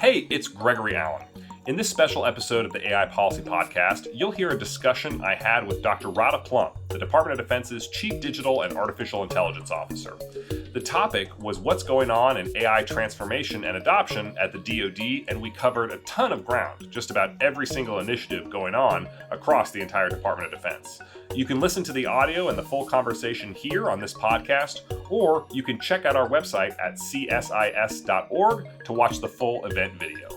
Hey, it's Gregory Allen. In this special episode of the AI Policy Podcast, you'll hear a discussion I had with Dr. Radha Plumb, the Department of Defense's Chief Digital and Artificial Intelligence Officer. The topic was what's going on in AI transformation and adoption at the DOD, and we covered a ton of ground, just about every single initiative going on across the entire Department of Defense. You can listen to the audio and the full conversation here on this podcast, or you can check out our website at csis.org to watch the full event video.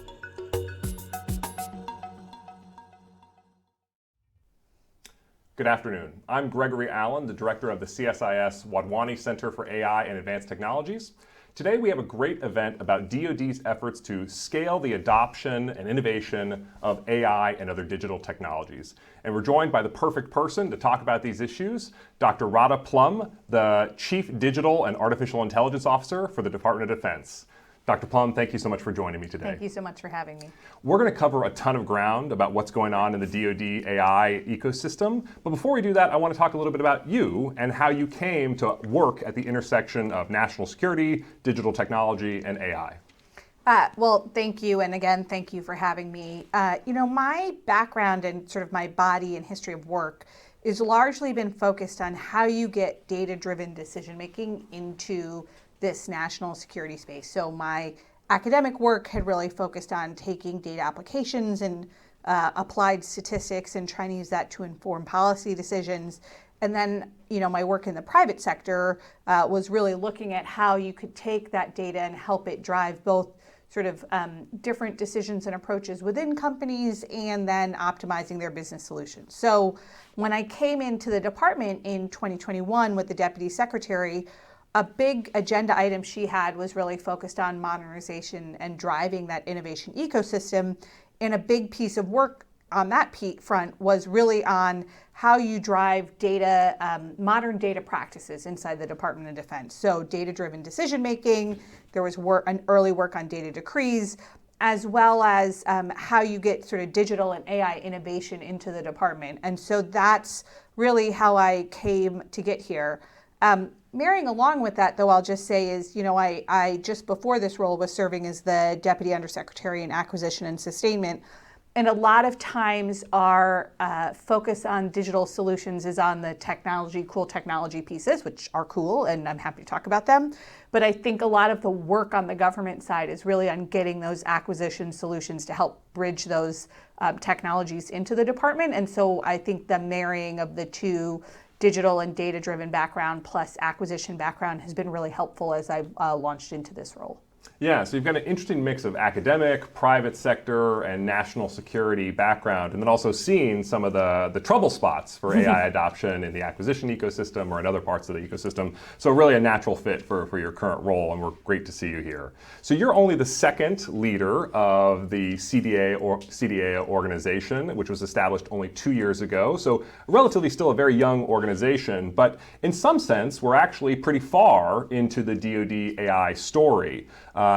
Good afternoon. I'm Gregory Allen, the director of the CSIS Wadhwani Center for AI and Advanced Technologies. Today we have a great event about DOD's efforts to scale the adoption and innovation of AI and other digital technologies. And we're joined by the perfect person to talk about these issues, Dr. Radha Plumb, the Chief Digital and Artificial Intelligence Officer for the Department of Defense. Dr. Plumb, thank you so much for joining me today. Thank you so much for having me. We're going to cover a ton of ground about what's going on in the DoD AI ecosystem. But before we do that, I want to talk a little bit about you and how you came to work at the intersection of national security, digital technology, and AI. Well, thank you. And again, thank you for having me. My background and sort of my body and history of work is largely been focused on how you get data-driven decision-making into this national security space. So my academic work had really focused on taking data applications and applied statistics and trying to use that to inform policy decisions. And then, my work in the private sector was really looking at how you could take that data and help it drive both sort of different decisions and approaches within companies and then optimizing their business solutions. So when I came into the department in 2021 with the deputy secretary, a big agenda item she had was really focused on modernization and driving that innovation ecosystem. And a big piece of work on that front was really on how you drive data, modern data practices inside the Department of Defense. So data-driven decision-making, there was an early work on data decrees, as well as how you get sort of digital and AI innovation into the department. And so that's really how I came to get here. Marrying along with that, though, I'll just say is, I just before this role was serving as the Deputy Undersecretary in Acquisition and Sustainment. And a lot of times our focus on digital solutions is on the cool technology pieces, which are cool, and I'm happy to talk about them. But I think a lot of the work on the government side is really on getting those acquisition solutions to help bridge those technologies into the department. And so I think the marrying of the two, digital and data-driven background plus acquisition background, has been really helpful as I've launched into this role. Yeah, so you've got an interesting mix of academic, private sector, and national security background, and then also seen some of the trouble spots for AI adoption in the acquisition ecosystem or in other parts of the ecosystem. So really a natural fit for your current role, and we're great to see you here. So you're only the second leader of the CDAO organization, which was established only 2 years ago. So relatively still a very young organization, but in some sense, we're actually pretty far into the DoD AI story.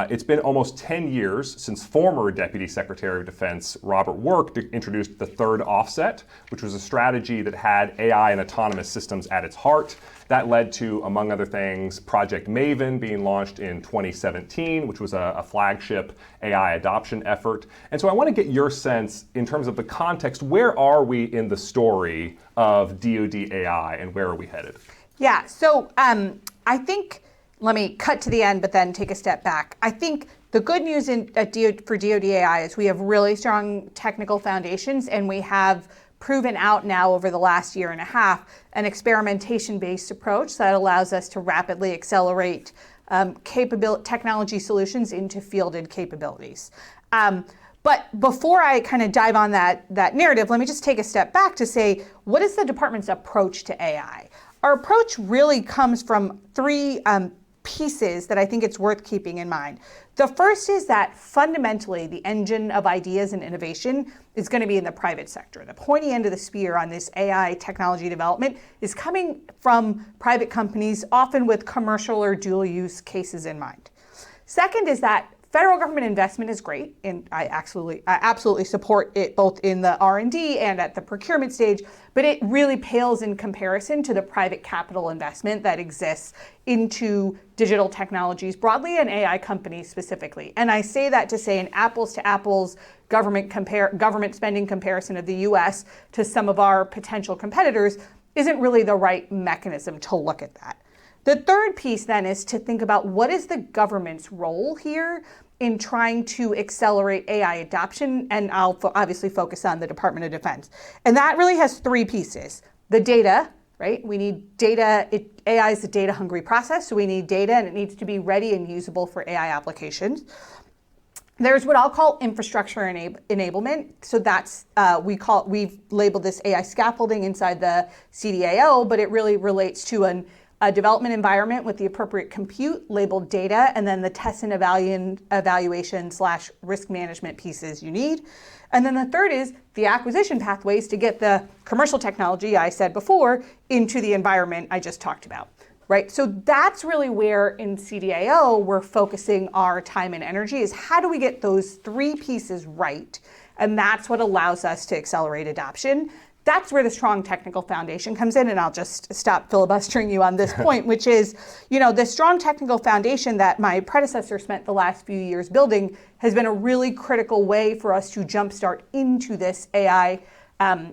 It's been almost 10 years since former Deputy Secretary of Defense Robert Work introduced the third offset, which was a strategy that had AI and autonomous systems at its heart. That led to, among other things, Project Maven being launched in 2017, which was a flagship AI adoption effort. And so I want to get your sense in terms of the context. Where are we in the story of DoD AI and where are we headed? Yeah, so I think, let me cut to the end, but then take a step back. I think the good news for DoD AI is we have really strong technical foundations, and we have proven out now over the last year and a half an experimentation-based approach that allows us to rapidly accelerate technology solutions into fielded capabilities. But before I kind of dive on that narrative, let me just take a step back to say, what is the department's approach to AI? Our approach really comes from three pieces that I think it's worth keeping in mind. The first is that fundamentally the engine of ideas and innovation is going to be in the private sector. The pointy end of the spear on this AI technology development is coming from private companies, often with commercial or dual use cases in mind. Second is that Federal government investment is great, and I absolutely support it both in the R&D and at the procurement stage, but it really pales in comparison to the private capital investment that exists into digital technologies broadly and AI companies specifically. And I say that to say an apples to apples government spending comparison of the US to some of our potential competitors isn't really the right mechanism to look at that. The third piece then is to think about what is the government's role here in trying to accelerate AI adoption, and I'll obviously focus on the Department of Defense. And that really has three pieces. The data, right? We need data. AI is a data-hungry process, so we need data, and it needs to be ready and usable for AI applications. There's what I'll call infrastructure enablement. So that's, we've labeled this AI scaffolding inside the CDAO, but it really relates to a development environment with the appropriate compute, labeled data, and then the test and evaluation / risk management pieces you need. And then the third is the acquisition pathways to get the commercial technology I said before into the environment I just talked about, right? So that's really where in CDAO we're focusing our time and energy is how do we get those three pieces right? And that's what allows us to accelerate adoption. That's where the strong technical foundation comes in, and I'll just stop filibustering you on this point, which is, the strong technical foundation that my predecessor spent the last few years building has been a really critical way for us to jumpstart into this AI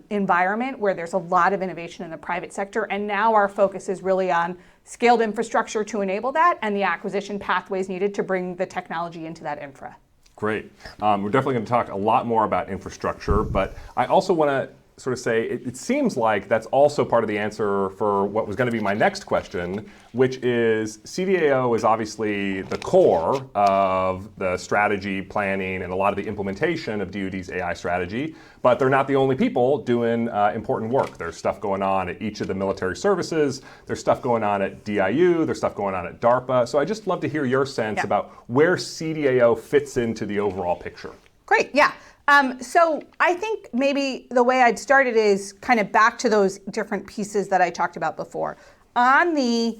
environment where there's a lot of innovation in the private sector, and now our focus is really on scaled infrastructure to enable that and the acquisition pathways needed to bring the technology into that infra. Great. We're definitely going to talk a lot more about infrastructure, but I also want to sort of say it seems like that's also part of the answer for what was going to be my next question, which is CDAO is obviously the core of the strategy, planning, and a lot of the implementation of DOD's AI strategy, but they're not the only people doing important work. There's stuff going on at each of the military services, there's stuff going on at DIU, there's stuff going on at DARPA. So I'd just love to hear your sense about where CDAO fits into the overall picture. Great, yeah. So I think maybe the way I'd start it is kind of back to those different pieces that I talked about before. On the,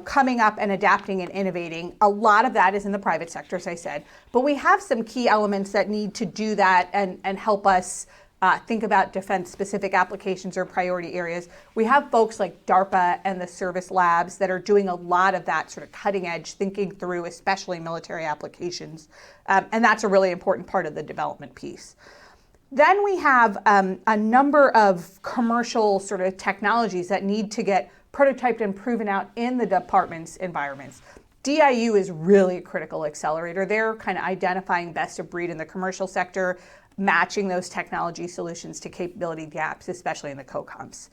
coming up and adapting and innovating, a lot of that is in the private sector, as I said. But we have some key elements that need to do that and help us think about defense-specific applications or priority areas. We have folks like DARPA and the service labs that are doing a lot of that sort of cutting-edge thinking through, especially military applications. And that's a really important part of the development piece. Then we have a number of commercial sort of technologies that need to get prototyped and proven out in the department's environments. DIU is really a critical accelerator. They're kind of identifying best of breed in the commercial sector, matching those technology solutions to capability gaps, especially in the COCOMs.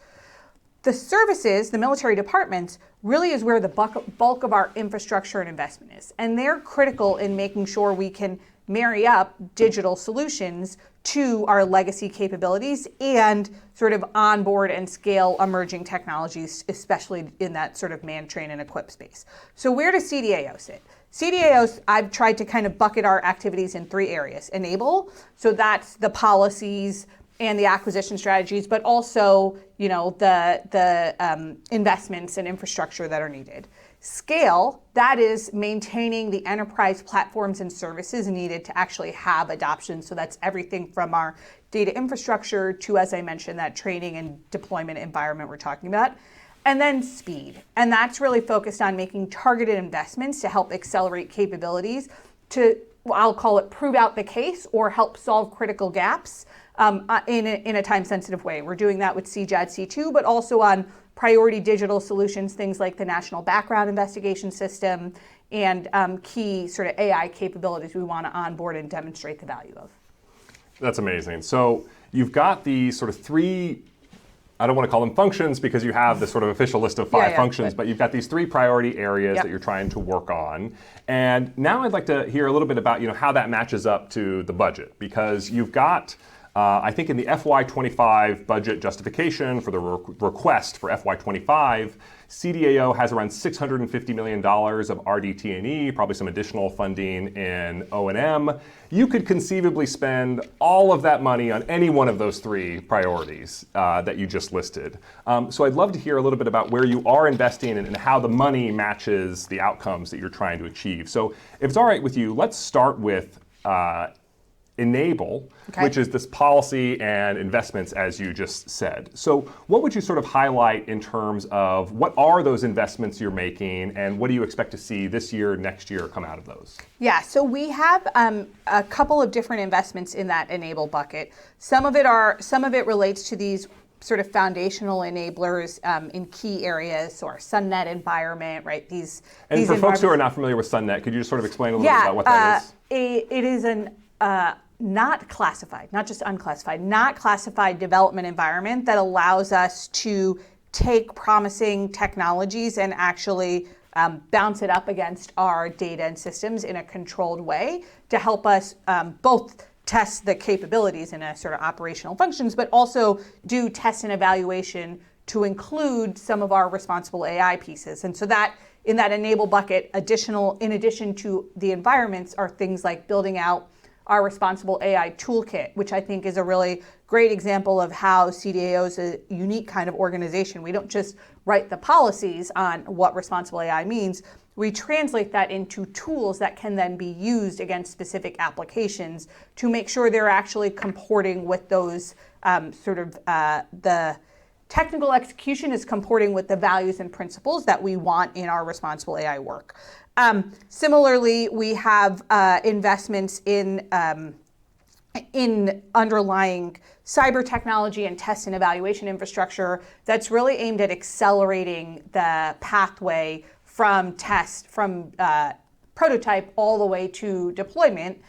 The services, the military departments, really is where the bulk of our infrastructure and investment is. And they're critical in making sure we can marry up digital solutions to our legacy capabilities and sort of onboard and scale emerging technologies, especially in that sort of man, train, and equip space. So where does CDAO sit? CDAOs, I've tried to kind of bucket our activities in three areas. Enable, so that's the policies and the acquisition strategies, but also, the investments and infrastructure that are needed. Scale, that is maintaining the enterprise platforms and services needed to actually have adoption. So that's everything from our data infrastructure to, as I mentioned, that training and deployment environment we're talking about. And then speed. And that's really focused on making targeted investments to help accelerate capabilities to, I'll call it, prove out the case or help solve critical gaps in a time-sensitive way. We're doing that with JaD C2, but also on priority digital solutions, things like the National Background Investigation System and key sort of AI capabilities we want to onboard and demonstrate the value of. That's amazing. So you've got these sort of three, I don't want to call them functions because you have this sort of official list of five functions, but you've got these three priority areas that you're trying to work on. And now I'd like to hear a little bit about how that matches up to the budget, because you've got I think in the FY25 budget justification for the request for FY25, CDAO has around $650 million of RDT&E, probably some additional funding in O&M. You could conceivably spend all of that money on any one of those three priorities that you just listed. So I'd love to hear a little bit about where you are investing and how the money matches the outcomes that you're trying to achieve. So if it's all right with you, let's start with Enable, which is this policy and investments, as you just said. So what would you sort of highlight in terms of what are those investments you're making and what do you expect to see this year, next year come out of those? Yeah, so we have a couple of different investments in that Enable bucket. Some of it relates to these sort of foundational enablers in key areas, so our Sunnet environment, right? And for folks who are not familiar with Sunnet, could you just sort of explain a little bit about what that is? It is an not classified, not just unclassified, not classified development environment that allows us to take promising technologies and actually bounce it up against our data and systems in a controlled way to help us both test the capabilities in a sort of operational functions, but also do test and evaluation to include some of our responsible AI pieces. And so that in that Enable bucket, in addition to the environments, are things like building out our responsible AI toolkit, which I think is a really great example of how CDAO is a unique kind of organization. We don't just write the policies on what responsible AI means. We translate that into tools that can then be used against specific applications to make sure they're actually comporting with those the technical execution is comporting with the values and principles that we want in our responsible AI work. Similarly, we have investments in underlying cyber technology and test and evaluation infrastructure that's really aimed at accelerating the pathway from prototype all the way to deployment,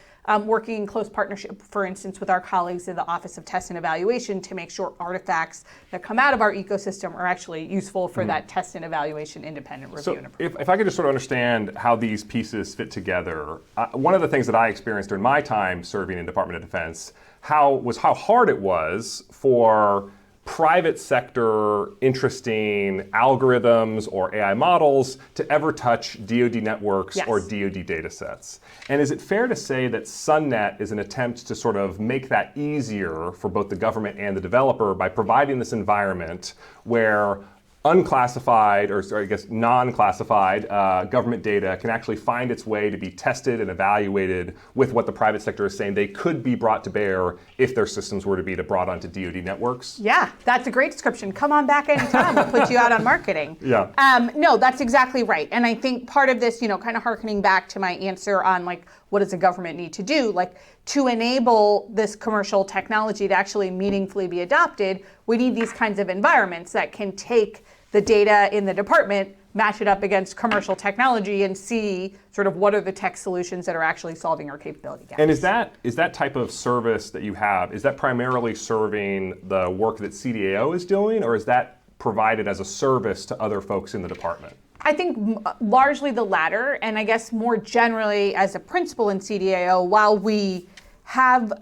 working in close partnership, for instance, with our colleagues in the Office of Test and Evaluation to make sure artifacts that come out of our ecosystem are actually useful for that test and evaluation independent review and approval. If I could just sort of understand how these pieces fit together, one of the things that I experienced during my time serving in Department of Defense how hard it was for private sector interesting algorithms or AI models to ever touch DOD networks or DOD data sets. And is it fair to say that Sunnet is an attempt to sort of make that easier for both the government and the developer by providing this environment where unclassified, or I guess non-classified government data can actually find its way to be tested and evaluated with what the private sector is saying they could be brought to bear if their systems were to be brought onto DOD networks? Yeah, that's a great description. Come on back anytime. We'll put you out on marketing. Yeah. No, that's exactly right. And I think part of this, kind of hearkening back to my answer on like, what does the government need to do? Like, to enable this commercial technology to actually meaningfully be adopted, we need these kinds of environments that can take the data in the department, match it up against commercial technology, and see sort of what are the tech solutions that are actually solving our capability gaps. And is that type of service that you have, is that primarily serving the work that CDAO is doing, or is that provided as a service to other folks in the department? I think largely the latter, and I guess more generally as a principle in CDAO, while we have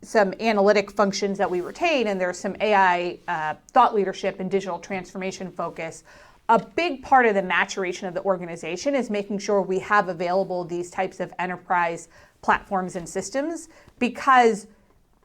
some analytic functions that we retain, and there's some AI thought leadership and digital transformation focus, a big part of the maturation of the organization is making sure we have available these types of enterprise platforms and systems, because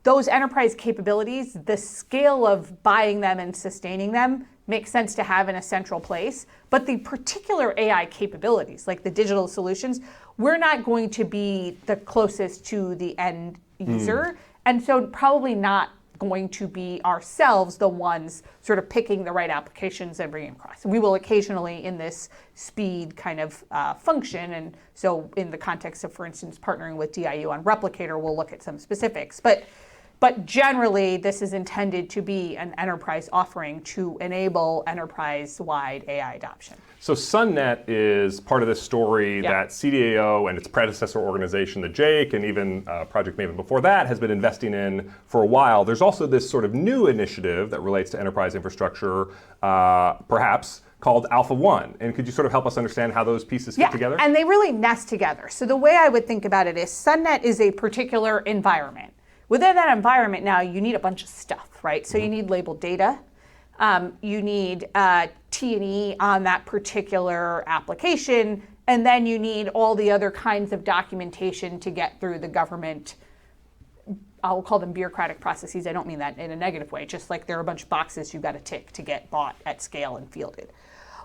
those enterprise capabilities, the scale of buying them and sustaining them makes sense to have in a central place. But the particular AI capabilities, like the digital solutions, we're not going to be the closest to the end user. And so probably not going to be ourselves the ones sort of picking the right applications and bringing them across. We will occasionally in this speed kind of function. And so in the context of, for instance, partnering with DIU on Replicator, we'll look at some specifics. But generally, this is intended to be an enterprise offering to enable enterprise-wide AI adoption. So Sunnet is part of this story that CDAO and its predecessor organization, the JADE, and even Project Maven before that, has been investing in for a while. There's also this sort of new initiative that relates to enterprise infrastructure, perhaps, called AlphaOne. And could you sort of help us understand how those pieces fit together? And they really nest together. So the way I would think about it is Sunnet is a particular environment, Within that environment now, you need a bunch of stuff, right? So you need labeled data. You need T&E on that particular application, and then you need all the other kinds of documentation to get through the government. I'll call them bureaucratic processes. I don't mean that in a negative way, just like there are a bunch of boxes you've got to tick to get bought at scale and fielded.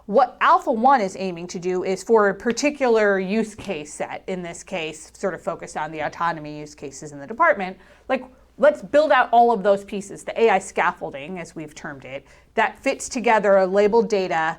What AlphaOne is aiming to do is for a particular use case set, in this case, sort of focused on the autonomy use cases in the department, like let's build out all of those pieces, the AI scaffolding, as we've termed it, that fits together a labeled data,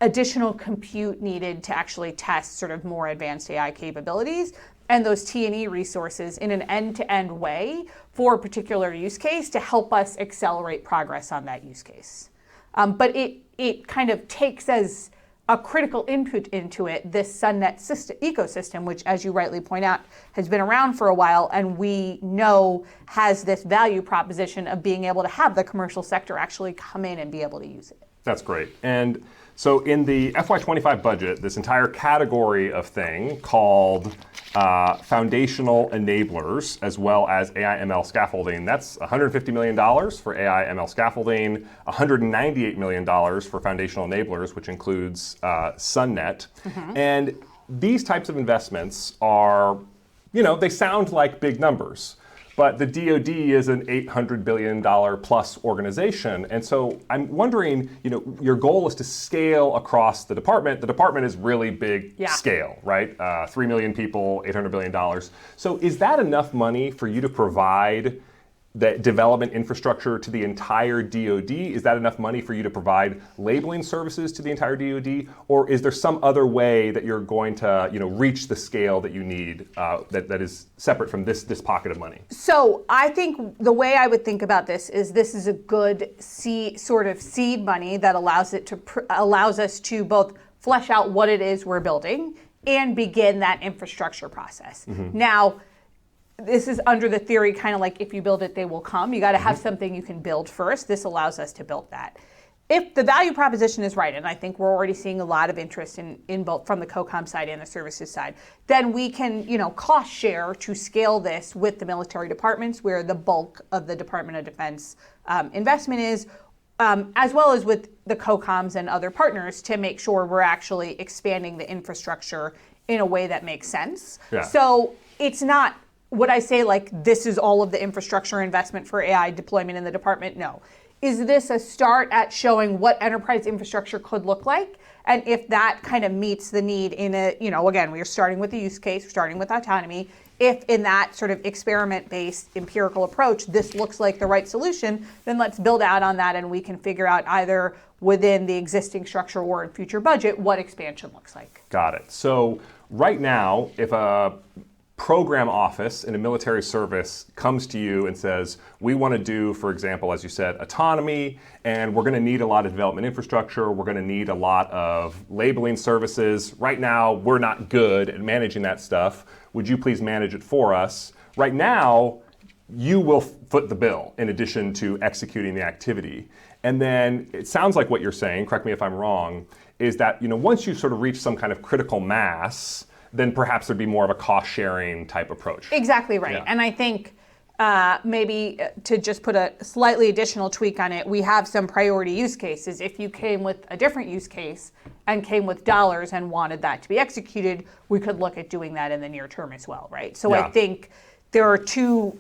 additional compute needed to actually test sort of more advanced AI capabilities, and those T&E resources in an end-to-end way for a particular use case to help us accelerate progress on that use case. But it kind of takes as a critical input into it this Sunnet ecosystem, which, as you rightly point out, has been around for a while, and we know has this value proposition of being able to have the commercial sector actually come in and be able to use it. That's great. And so in the FY25 budget, this entire category of thing called foundational enablers, as well as AI ML scaffolding, that's $150 million for AI ML scaffolding, $198 million for foundational enablers, which includes Sunnet. And these types of investments are, they sound like big numbers. But the DOD is an $800 billion plus organization. And so I'm wondering, your goal is to scale across the department. The department is really big scale, right? 3 million people, $800 billion. So is that enough money for you to provide the development infrastructure to the entire DOD? Is that enough money for you to provide labeling services to the entire DOD? Or is there some other way that you're going to reach the scale that you need that is separate from this pocket of money? So I think the way I would think about this is a good sort of seed money that allows us to both flesh out what it is we're building and begin that infrastructure process. Now, this is under the theory, kind of like if you build it, they will come. You got to have something you can build first. This allows us to build that. If the value proposition is right, and I think we're already seeing a lot of interest in both from the COCOM side and the services side, then we can, cost share to scale this with the military departments where the bulk of the Department of Defense investment is, as well as with the COCOMs and other partners to make sure we're actually expanding the infrastructure in a way that makes sense. Yeah. So it's not, would I say this is all of the infrastructure investment for AI deployment in the department? No. Is this a start at showing what enterprise infrastructure could look like? And if that kind of meets the need in a, again, we are starting with the use case, we're starting with autonomy. If in that sort of experiment-based empirical approach, this looks like the right solution, then let's build out on that and we can figure out either within the existing structure or in future budget what expansion looks like. Got it. So right now, if a program office in a military service comes to you and says, we want to do, for example, as you said, autonomy, and we're going to need a lot of development infrastructure, we're going to need a lot of labeling services. Right now, we're not good at managing that stuff. Would you please manage it for us? Right now, you will foot the bill in addition to executing the activity. And then it sounds like what you're saying, correct me if I'm wrong, is that once you sort of reach some kind of critical mass, then perhaps there'd be more of a cost-sharing type approach. Exactly right. Yeah. And I think maybe to just put a slightly additional tweak on it, we have some priority use cases. If you came with a different use case and came with dollars and wanted that to be executed, we could look at doing that in the near term as well, right? So I think there are two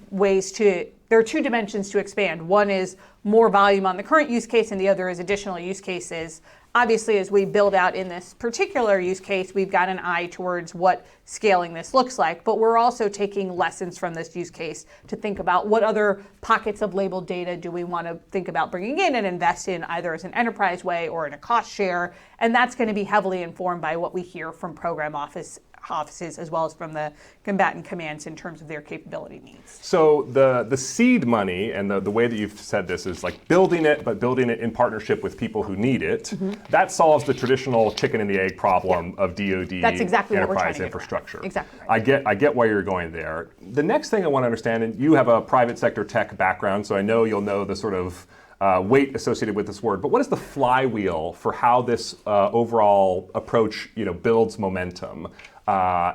dimensions to expand. One is more volume on the current use case, and the other is additional use cases. Obviously, as we build out in this particular use case, we've got an eye towards what scaling this looks like, but we're also taking lessons from this use case to think about what other pockets of labeled data do we want to think about bringing in and invest in either as an enterprise way or in a cost share, and that's going to be heavily informed by what we hear from program offices as well as from the combatant commands in terms of their capability needs. So the seed money and the way that you've said this is like building it, but building it in partnership with people who need it. That solves the traditional chicken and the egg problem of DOD That's exactly what we're trying enterprise to infrastructure. do. Exactly right. I get why you're going there. The next thing I want to understand, and you have a private sector tech background, so I know you'll know the sort of weight associated with this word, but what is the flywheel for how this overall approach builds momentum?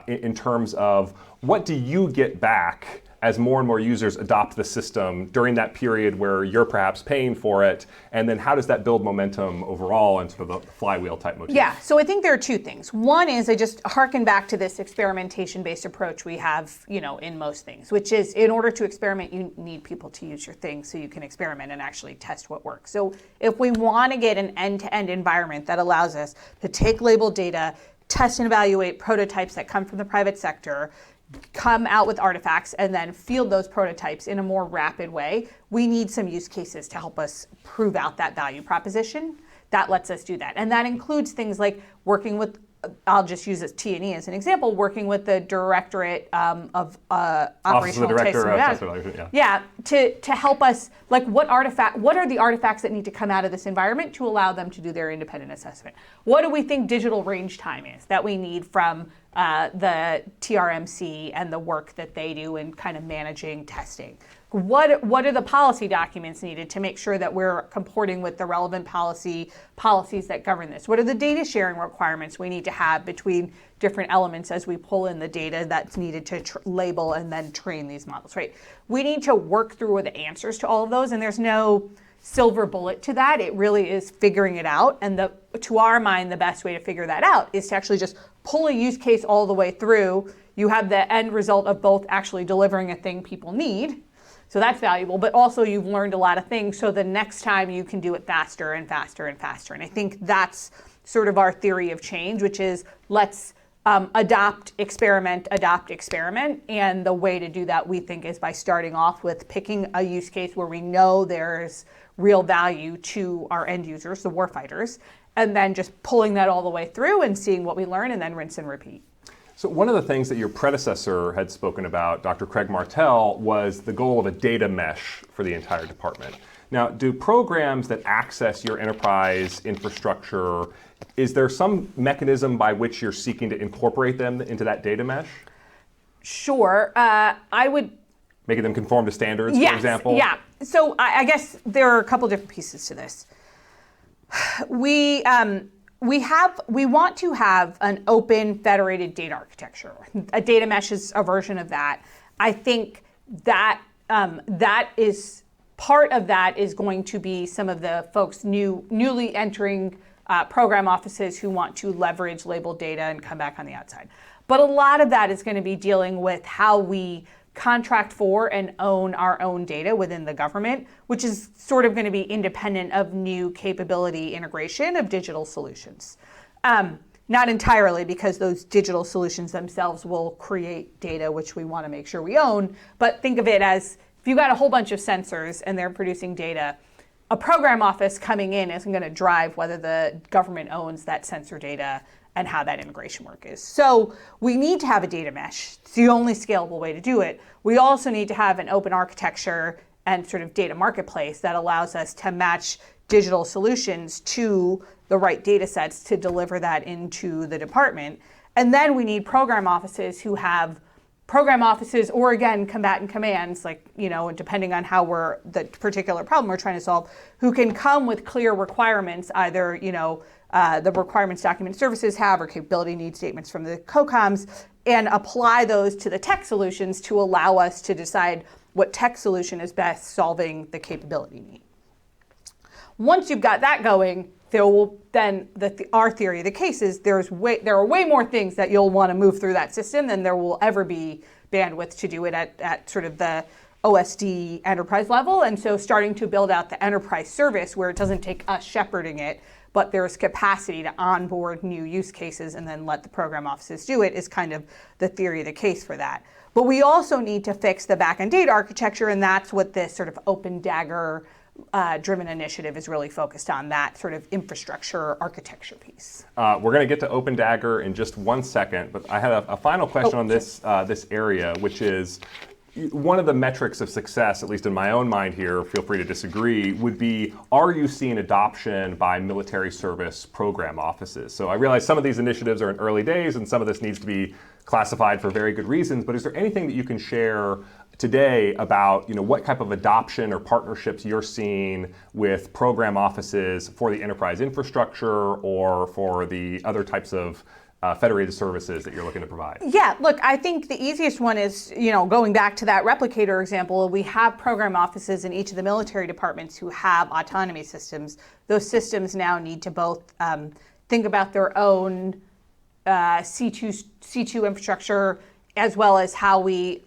in terms of what do you get back as more and more users adopt the system during that period where you're perhaps paying for it, and then how does that build momentum overall and sort of the flywheel type motif? Yeah, so I think there are two things. One is I just harken back to this experimentation-based approach we have, in most things, which is in order to experiment, you need people to use your thing so you can experiment and actually test what works. So if we want to get an end-to-end environment that allows us to take labeled data, test and evaluate prototypes that come from the private sector, come out with artifacts, and then field those prototypes in a more rapid way, we need some use cases to help us prove out that value proposition. That lets us do that. And that includes things like working with, I'll just use this T&E as an example, working with the Directorate of Operational Testing. To help us, like what are the artifacts that need to come out of this environment to allow them to do their independent assessment? What do we think digital range time is that we need from the TRMC and the work that they do in kind of managing testing? What are the policy documents needed to make sure that we're comporting with the relevant policies that govern this? What are the data sharing requirements we need to have between different elements as we pull in the data that's needed to label and then train these models, right? We need to work through the answers to all of those, and there's no silver bullet to that. It really is figuring it out, and to our mind, the best way to figure that out is to actually just pull a use case all the way through. You have the end result of both actually delivering a thing people need, so that's valuable, but also you've learned a lot of things, so the next time you can do it faster and faster and faster. And I think that's sort of our theory of change, which is let's adopt, experiment. And the way to do that, we think, is by starting off with picking a use case where we know there's real value to our end users, the warfighters, and then just pulling that all the way through and seeing what we learn, and then rinse and repeat. So one of the things that your predecessor had spoken about, Dr. Craig Martell, was the goal of a data mesh for the entire department. Now, do programs that access your enterprise infrastructure, is there some mechanism by which you're seeking to incorporate them into that data mesh? Sure. I would... Making them conform to standards, for example? Yeah. So I guess there are a couple different pieces to this. We want to have an open federated data architecture. A data mesh is a version of that. I think that that is part of that is going to be some of the folks newly entering program offices who want to leverage labeled data and come back on the outside. But a lot of that is going to be dealing with how we contract for and own our own data within the government, which is sort of going to be independent of new capability integration of digital solutions. Not entirely, because those digital solutions themselves will create data which we want to make sure we own, but think of it as if you got a whole bunch of sensors and they're producing data, a program office coming in isn't going to drive whether the government owns that sensor data and how that integration work is. So we need to have a data mesh. It's the only scalable way to do it. We also need to have an open architecture and sort of data marketplace that allows us to match digital solutions to the right data sets to deliver that into the department. And then we need program offices who have program offices, or again, combatant commands, like, depending on how the particular problem we're trying to solve, who can come with clear requirements, either, the requirements document services have or capability need statements from the COCOMs, and apply those to the tech solutions to allow us to decide what tech solution is best solving the capability need. Once you've got that going, there will then, our theory of the case is there are way more things that you'll want to move through that system than there will ever be bandwidth to do it at sort of the OSD enterprise level. And so starting to build out the enterprise service where it doesn't take us shepherding it, but there's capacity to onboard new use cases and then let the program offices do it is kind of the theory of the case for that. But we also need to fix the backend data architecture, and that's what this sort of Open Dagger driven initiative is really focused on, that sort of infrastructure architecture piece. We're going to get to Open Dagger in just 1 second, but I had a final question on this area, which is one of the metrics of success, at least in my own mind here, feel free to disagree, would be, are you seeing adoption by military service program offices? So I realize some of these initiatives are in early days and some of this needs to be classified for very good reasons, but is there anything that you can share today about what type of adoption or partnerships you're seeing with program offices for the enterprise infrastructure or for the other types of federated services that you're looking to provide? Yeah, look, I think the easiest one is, going back to that replicator example, we have program offices in each of the military departments who have autonomy systems. Those systems now need to both think about their own C2 infrastructure, as well as how we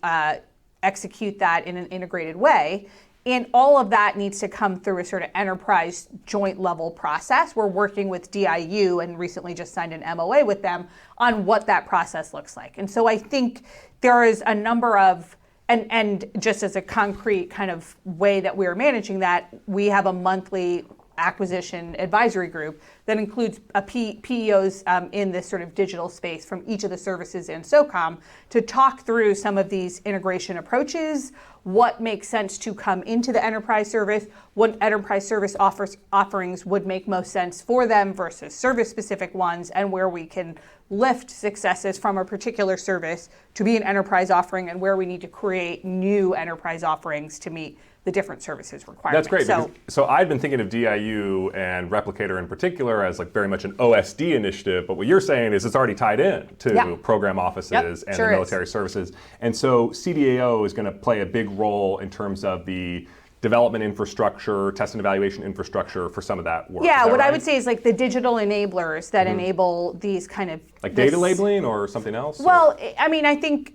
execute that in an integrated way. And all of that needs to come through a sort of enterprise joint level process. We're working with DIU and recently just signed an MOA with them on what that process looks like. And so I think there is a number of, and just as a concrete kind of way that we're managing that, we have a monthly acquisition advisory group that includes PEOs in this sort of digital space from each of the services in SOCOM to talk through some of these integration approaches, what makes sense to come into the enterprise service, what enterprise service offerings would make most sense for them versus service-specific ones, and where we can lift successes from a particular service to be an enterprise offering, and where we need to create new enterprise offerings to meet the different services requirements. That's great. So I've been thinking of DIU and Replicator in particular as like very much an OSD initiative, but what you're saying is it's already tied in to program offices and the military services. And so CDAO is going to play a big role in terms of the development infrastructure, test and evaluation infrastructure for some of that work. Yeah, what I would say is like the digital enablers that enable these kind of... Like data labeling or something else? Well, I mean, I think,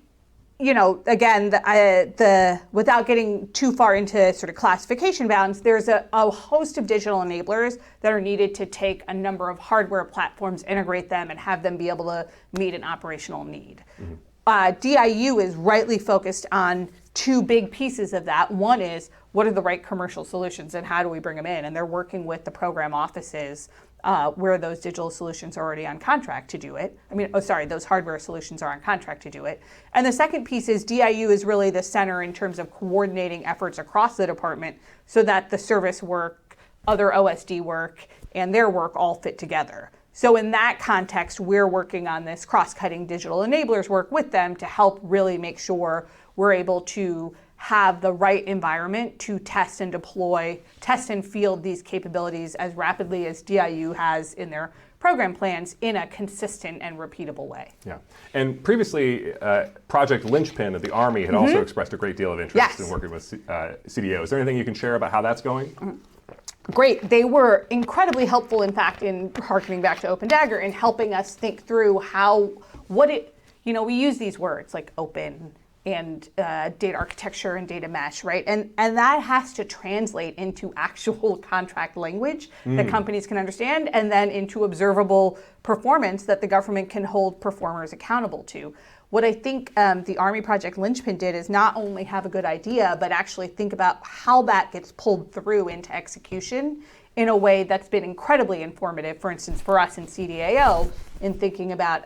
again, without getting too far into sort of classification bounds, there's a host of digital enablers that are needed to take a number of hardware platforms, integrate them, and have them be able to meet an operational need. DIU is rightly focused on two big pieces of that. One is, what are the right commercial solutions and how do we bring them in? And they're working with the program offices where those digital solutions are already on contract to do it. Those hardware solutions are on contract to do it. And the second piece is DIU is really the center in terms of coordinating efforts across the department so that the service work, other OSD work, and their work all fit together. So in that context, we're working on this cross-cutting digital enablers work with them to help really make sure we're able to have the right environment to test and deploy, test and field these capabilities as rapidly as DIU has in their program plans in a consistent and repeatable way. Yeah, and previously, Project Lynchpin of the Army had also expressed a great deal of interest in working with CDAO. Is there anything you can share about how that's going? Great. They were incredibly helpful, in fact, in harkening back to Open Dagger, in helping us think through we use these words like open and data architecture and data mesh, right? And that has to translate into actual contract language that companies can understand, and then into observable performance that the government can hold performers accountable to. What I think the Army Project Lynchpin did is not only have a good idea, but actually think about how that gets pulled through into execution in a way that's been incredibly informative, for instance, for us in CDAO, in thinking about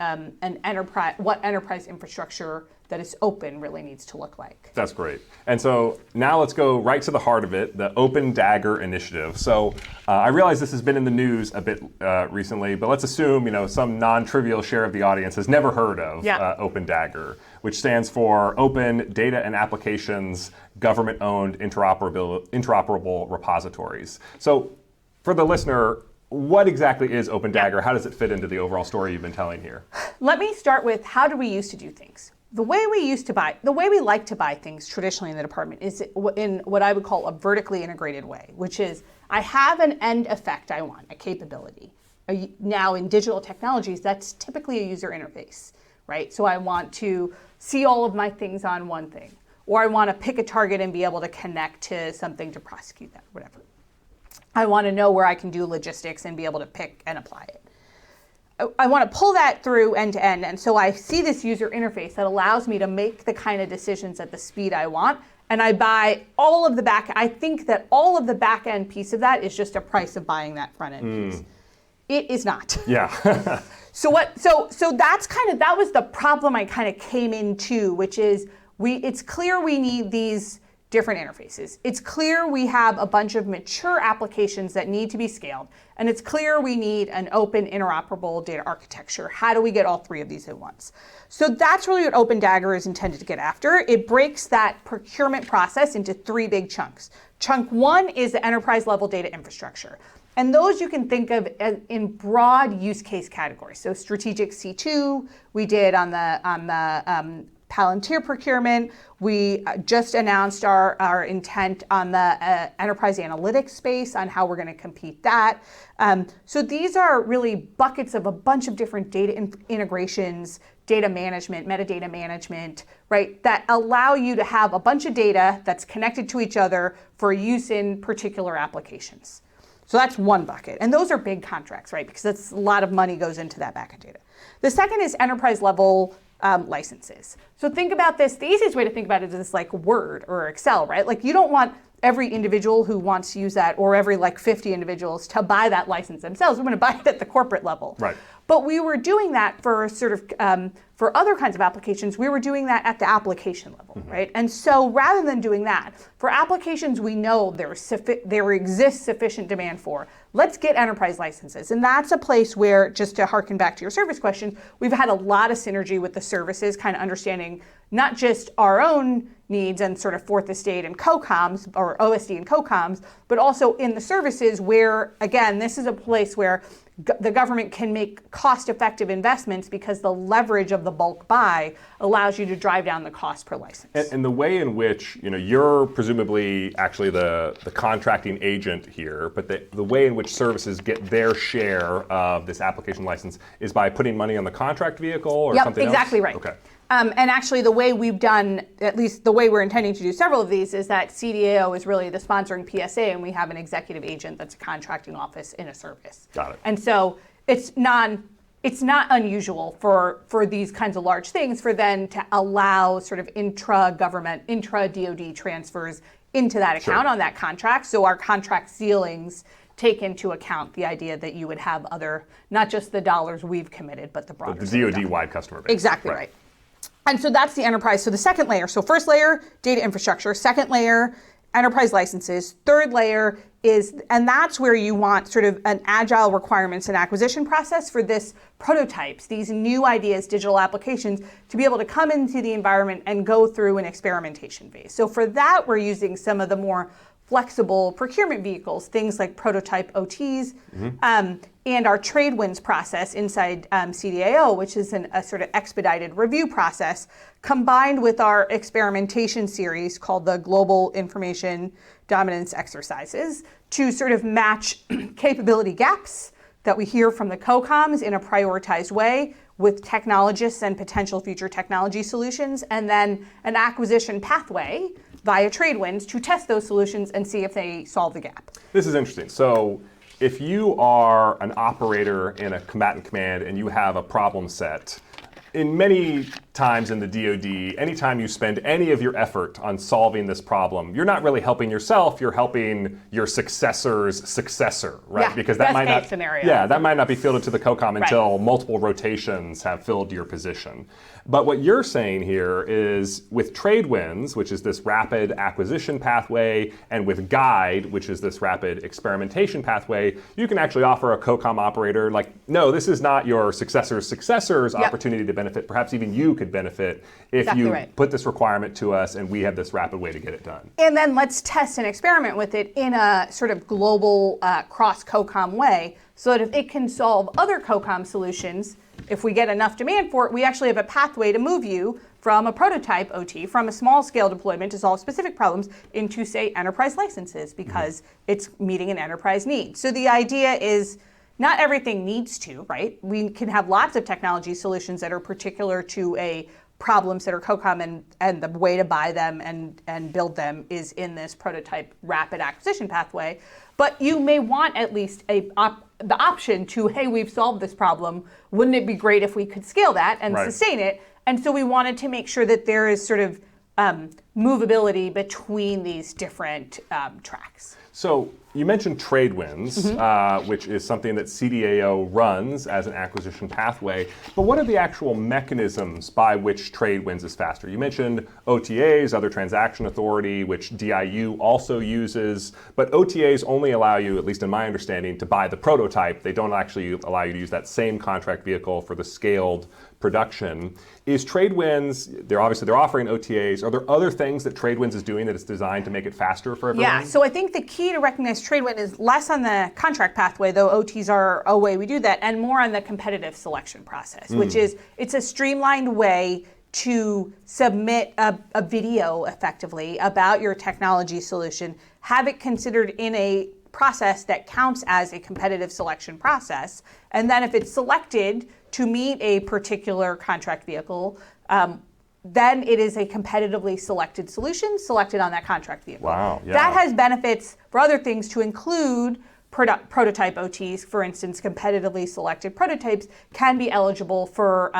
what enterprise infrastructure that is open really needs to look like. That's great. And so now let's go right to the heart of it, the Open Dagger initiative. So I realize this has been in the news a bit recently, but let's assume some non-trivial share of the audience has never heard of Open Dagger, which stands for Open Data and Applications Government-Owned Interoperable Repositories. So for the listener, what exactly is Open Dagger? How does it fit into the overall story you've been telling here? Let me start with how do we used to do things? The way we like to buy things traditionally in the department is in what I would call a vertically integrated way, which is I have an end effect I want, a capability. Now in digital technologies, that's typically a user interface, right? So I want to see all of my things on one thing, or I want to pick a target and be able to connect to something to prosecute that, whatever. I want to know where I can do logistics and be able to pick and apply it. I want to pull that through end to end. And so I see this user interface that allows me to make the kind of decisions at the speed I want. And I buy all of the I think that all of the back end piece of that is just a price of buying that front end piece. It is not. Yeah. So that was the problem I kind of came into, which is it's clear we need these different interfaces. It's clear we have a bunch of mature applications that need to be scaled. And it's clear we need an open, interoperable data architecture. How do we get all three of these at once? So that's really what Open Dagger is intended to get after. It breaks that procurement process into three big chunks. Chunk one is the enterprise level data infrastructure. And those you can think of as in broad use case categories. So strategic C2, we did on the Palantir procurement. We just announced our intent on the enterprise analytics space on how we're going to compete that. So these are really buckets of a bunch of different data integrations, data management, metadata management, right, that allow you to have a bunch of data that's connected to each other for use in particular applications. So that's one bucket. And those are big contracts, right? Because that's a lot of money goes into that backend data. The second is enterprise level licenses. So think about this. The easiest way to think about it is like Word or Excel, right? Like you don't want every individual who wants to use that or every like 50 individuals to buy that license themselves. We're going to buy it at the corporate level. Right. But we were doing that for sort of, for other kinds of applications, we were doing that at the application level, right? And so rather than doing that, for applications we know there exists sufficient demand for, let's get enterprise licenses. And that's a place where, just to harken back to your service question, we've had a lot of synergy with the services, kind of understanding not just our own needs and sort of fourth estate and co-coms, or OSD and co-coms, but also in the services where, again, this is a place where the government can make cost-effective investments because the leverage of the bulk buy allows you to drive down the cost per license. And the way in which, you're presumably actually the contracting agent here, but the way in which services get their share of this application license is by putting money on the contract vehicle or something else? Yep, exactly right. Okay. And actually the way we've done, at least the way we're intending to do several of these, is that CDAO is really the sponsoring PSA, and we have an executive agent that's a contracting office in a service. Got it. And so it's not unusual for these kinds of large things for then to allow sort of intra-government, intra-DOD transfers into that account on that contract. So our contract ceilings take into account the idea that you would have other, not just the dollars we've committed, but the broader. The DOD-wide customer base. Exactly right. And so that's the enterprise. So the second layer, so first layer, data infrastructure. Second layer, enterprise licenses. Third layer is, and that's where you want sort of an agile requirements and acquisition process for this prototypes, these new ideas, digital applications, to be able to come into the environment and go through an experimentation phase. So for that, we're using some of the more flexible procurement vehicles, things like prototype OTs, and our trade wins process inside CDAO, which is a sort of expedited review process, combined with our experimentation series called the Global Information Dominance Exercises, to sort of match capability gaps that we hear from the co-coms in a prioritized way with technologists and potential future technology solutions, and then an acquisition pathway via trade wins to test those solutions and see if they solve the gap. This is interesting. So if you are an operator in a combatant command and you have a problem set, in many times in the DoD, anytime you spend any of your effort on solving this problem, you're not really helping yourself, you're helping your successor's successor, right? Yeah, because that might not, scenario. Yeah, that might not be fielded to the COCOM until multiple rotations have filled your position. But what you're saying here is with trade wins, which is this rapid acquisition pathway, and with guide, which is this rapid experimentation pathway, you can actually offer a COCOM operator like, no, this is not your successor's opportunity to benefit. Perhaps even you could benefit if you put this requirement to us and we have this rapid way to get it done. And then let's test and experiment with it in a sort of global cross-COCOM way so that if it can solve other COCOM solutions, if we get enough demand for it, we actually have a pathway to move you from a prototype OT, from a small scale deployment to solve specific problems into, say, enterprise licenses because it's meeting an enterprise need. So the idea is not everything needs to, right? We can have lots of technology solutions that are particular to problems that are COCOM, and the way to buy them and build them is in this prototype rapid acquisition pathway. But you may want at least the option to, hey, we've solved this problem. Wouldn't it be great if we could scale that and sustain it? And so we wanted to make sure that there is sort of movability between these different tracks. So you mentioned trade wins, which is something that CDAO runs as an acquisition pathway. But what are the actual mechanisms by which trade wins is faster? You mentioned OTAs, other transaction authority, which DIU also uses. But OTAs only allow you, at least in my understanding, to buy the prototype. They don't actually allow you to use that same contract vehicle for the scaled production. Is trade wins, they're offering OTAs. Are there other things that Tradewinds is doing that it's designed to make it faster for everyone? Yeah, so I think the key to recognize Tradewin is less on the contract pathway, though OTs are a way we do that, and more on the competitive selection process, which is, it's a streamlined way to submit a video effectively about your technology solution, have it considered in a process that counts as a competitive selection process, and then if it's selected to meet a particular contract vehicle, then it is a competitively selected solution selected on that contract vehicle. Wow, yeah. That has benefits for other things to include prototype OTs. For instance, competitively selected prototypes can be eligible for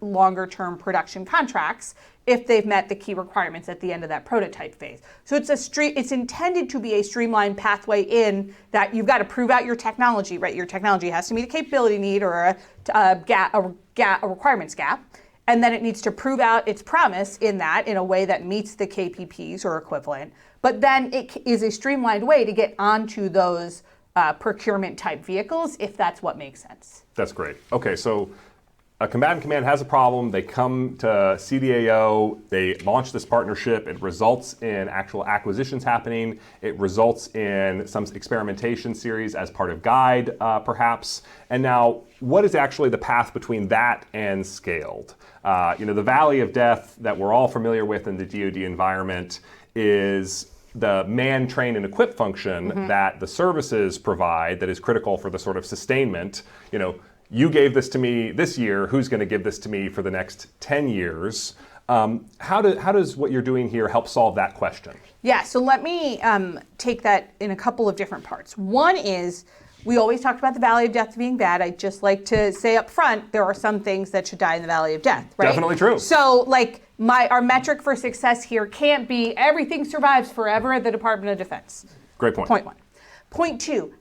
longer term production contracts if they've met the key requirements at the end of that prototype phase. So it's intended to be a streamlined pathway in that you've got to prove out your technology, right? Your technology has to meet a capability need or a requirements gap. And then it needs to prove out its promise in a way that meets the KPPs or equivalent. But then it is a streamlined way to get onto those procurement type vehicles if that's what makes sense. That's great. Okay, so a combatant command has a problem. They come to CDAO. They launch this partnership. It results in actual acquisitions happening. It results in some experimentation series as part of Guide, perhaps. And now, what is actually the path between that and scaled? The valley of death that we're all familiar with in the DOD environment is the man, train, and equip function that the services provide that is critical for the sort of sustainment. You gave this to me this year, who's going to give this to me for the next 10 years? How does what you're doing here help solve that question? Yeah, so let me take that in a couple of different parts. One is, we always talked about the valley of death being bad. I'd just like to say up front, there are some things that should die in the valley of death, right? Definitely true. So our metric for success here can't be everything survives forever at the Department of Defense. Great point. Point one. Point two,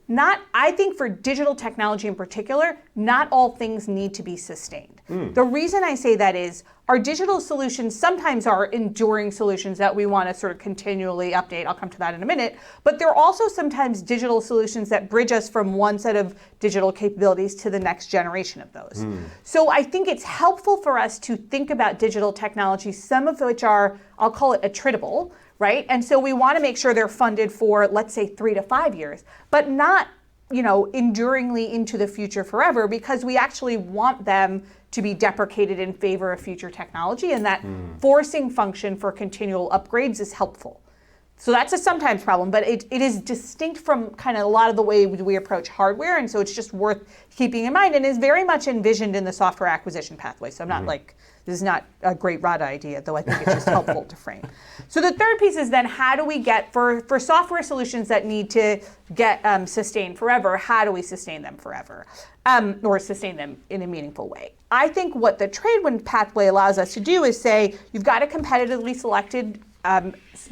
I think for digital technology in particular, not all things need to be sustained. The reason I say that is our digital solutions sometimes are enduring solutions that we want to sort of continually update. I'll come to that in a minute. But there are also sometimes digital solutions that bridge us from one set of digital capabilities to the next generation of those. So I think it's helpful for us to think about digital technology, some of which are, I'll call it attritable, right? And so we want to make sure they're funded for, let's say, 3 to 5 years, but not, enduringly into the future forever, because we actually want them to be deprecated in favor of future technology, and that forcing function for continual upgrades is helpful. So that's a sometimes problem, but it is distinct from kind of a lot of the way we approach hardware, and so it's just worth keeping in mind and is very much envisioned in the software acquisition pathway. So I'm not this is not a great Radha idea, though I think it's just helpful to frame. So the third piece is then, how do we get, for software solutions that need to get sustained forever, how do we sustain them forever? Or sustain them in a meaningful way? I think what the Tradewin pathway allows us to do is say, you've got a competitively selected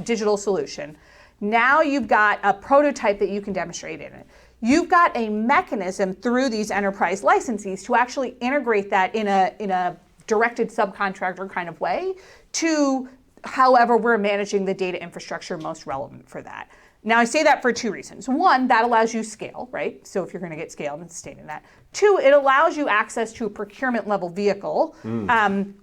digital solution. Now you've got a prototype that you can demonstrate in it. You've got a mechanism through these enterprise licensees to actually integrate that in a directed subcontractor kind of way to however we're managing the data infrastructure most relevant for that. Now I say that for two reasons. One, that allows you scale, right? So if you're going to get scale and sustaining that. Two, it allows you access to a procurement level vehicle,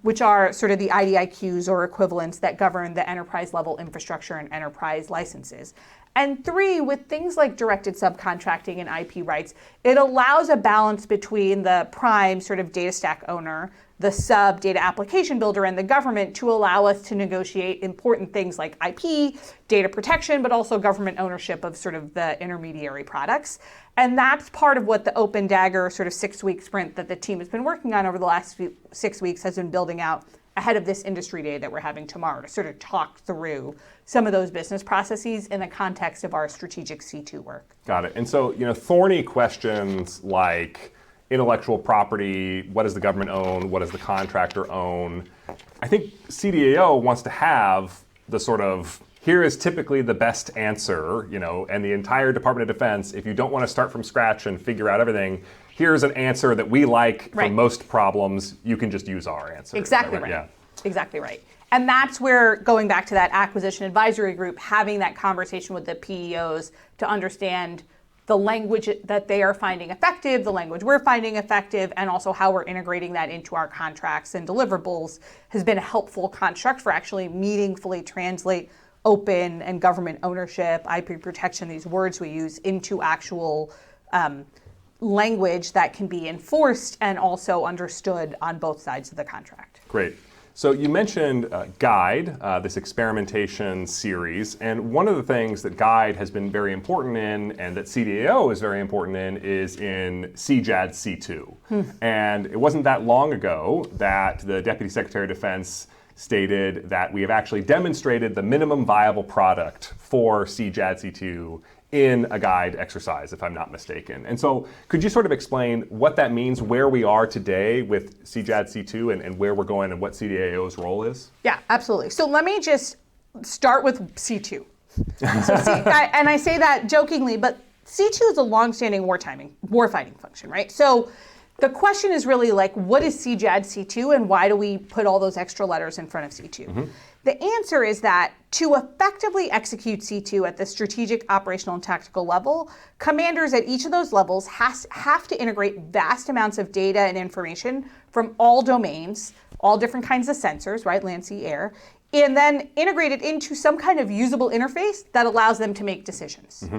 which are sort of the IDIQs or equivalents that govern the enterprise level infrastructure and enterprise licenses. And three, with things like directed subcontracting and IP rights, it allows a balance between the prime sort of data stack owner, the sub data application builder, and the government to allow us to negotiate important things like IP, data protection, but also government ownership of sort of the intermediary products. And that's part of what the Open Dagger sort of 6-week sprint that the team has been working on over the last 6 weeks has been building out ahead of this industry day that we're having tomorrow to sort of talk through some of those business processes in the context of our strategic C2 work. Got it. And so, thorny questions like intellectual property, what does the government own, what does the contractor own? I think CDAO wants to have the sort of, here is typically the best answer, and the entire Department of Defense, if you don't want to start from scratch and figure out everything, here's an answer that we like for most problems, you can just use our answer. Exactly right. Yeah. Exactly right. And that's where, going back to that acquisition advisory group, having that conversation with the PEOs to understand the language that they are finding effective, the language we're finding effective, and also how we're integrating that into our contracts and deliverables has been a helpful construct for actually meaningfully translate open and government ownership, IP protection, these words we use, into actual language that can be enforced and also understood on both sides of the contract. Great. So you mentioned JaD, this experimentation series, and one of the things that JaD has been very important in, and that CDAO is very important in, is in JaD C2. And it wasn't that long ago that the Deputy Secretary of Defense stated that we have actually demonstrated the minimum viable product for JaD C2 in a JaD exercise, if I'm not mistaken. And so could you sort of explain what that means, where we are today with JaD C2 and where we're going and what CDAO's role is? Yeah, absolutely. So let me just start with C2. And I say that jokingly, but C2 is a longstanding warfighting function, right? So the question is really like, what is JaD C2 and why do we put all those extra letters in front of C2? The answer is that to effectively execute C2 at the strategic, operational, and tactical level, commanders at each of those levels have to integrate vast amounts of data and information from all domains, all different kinds of sensors, right, land, sea, air, and then integrate it into some kind of usable interface that allows them to make decisions.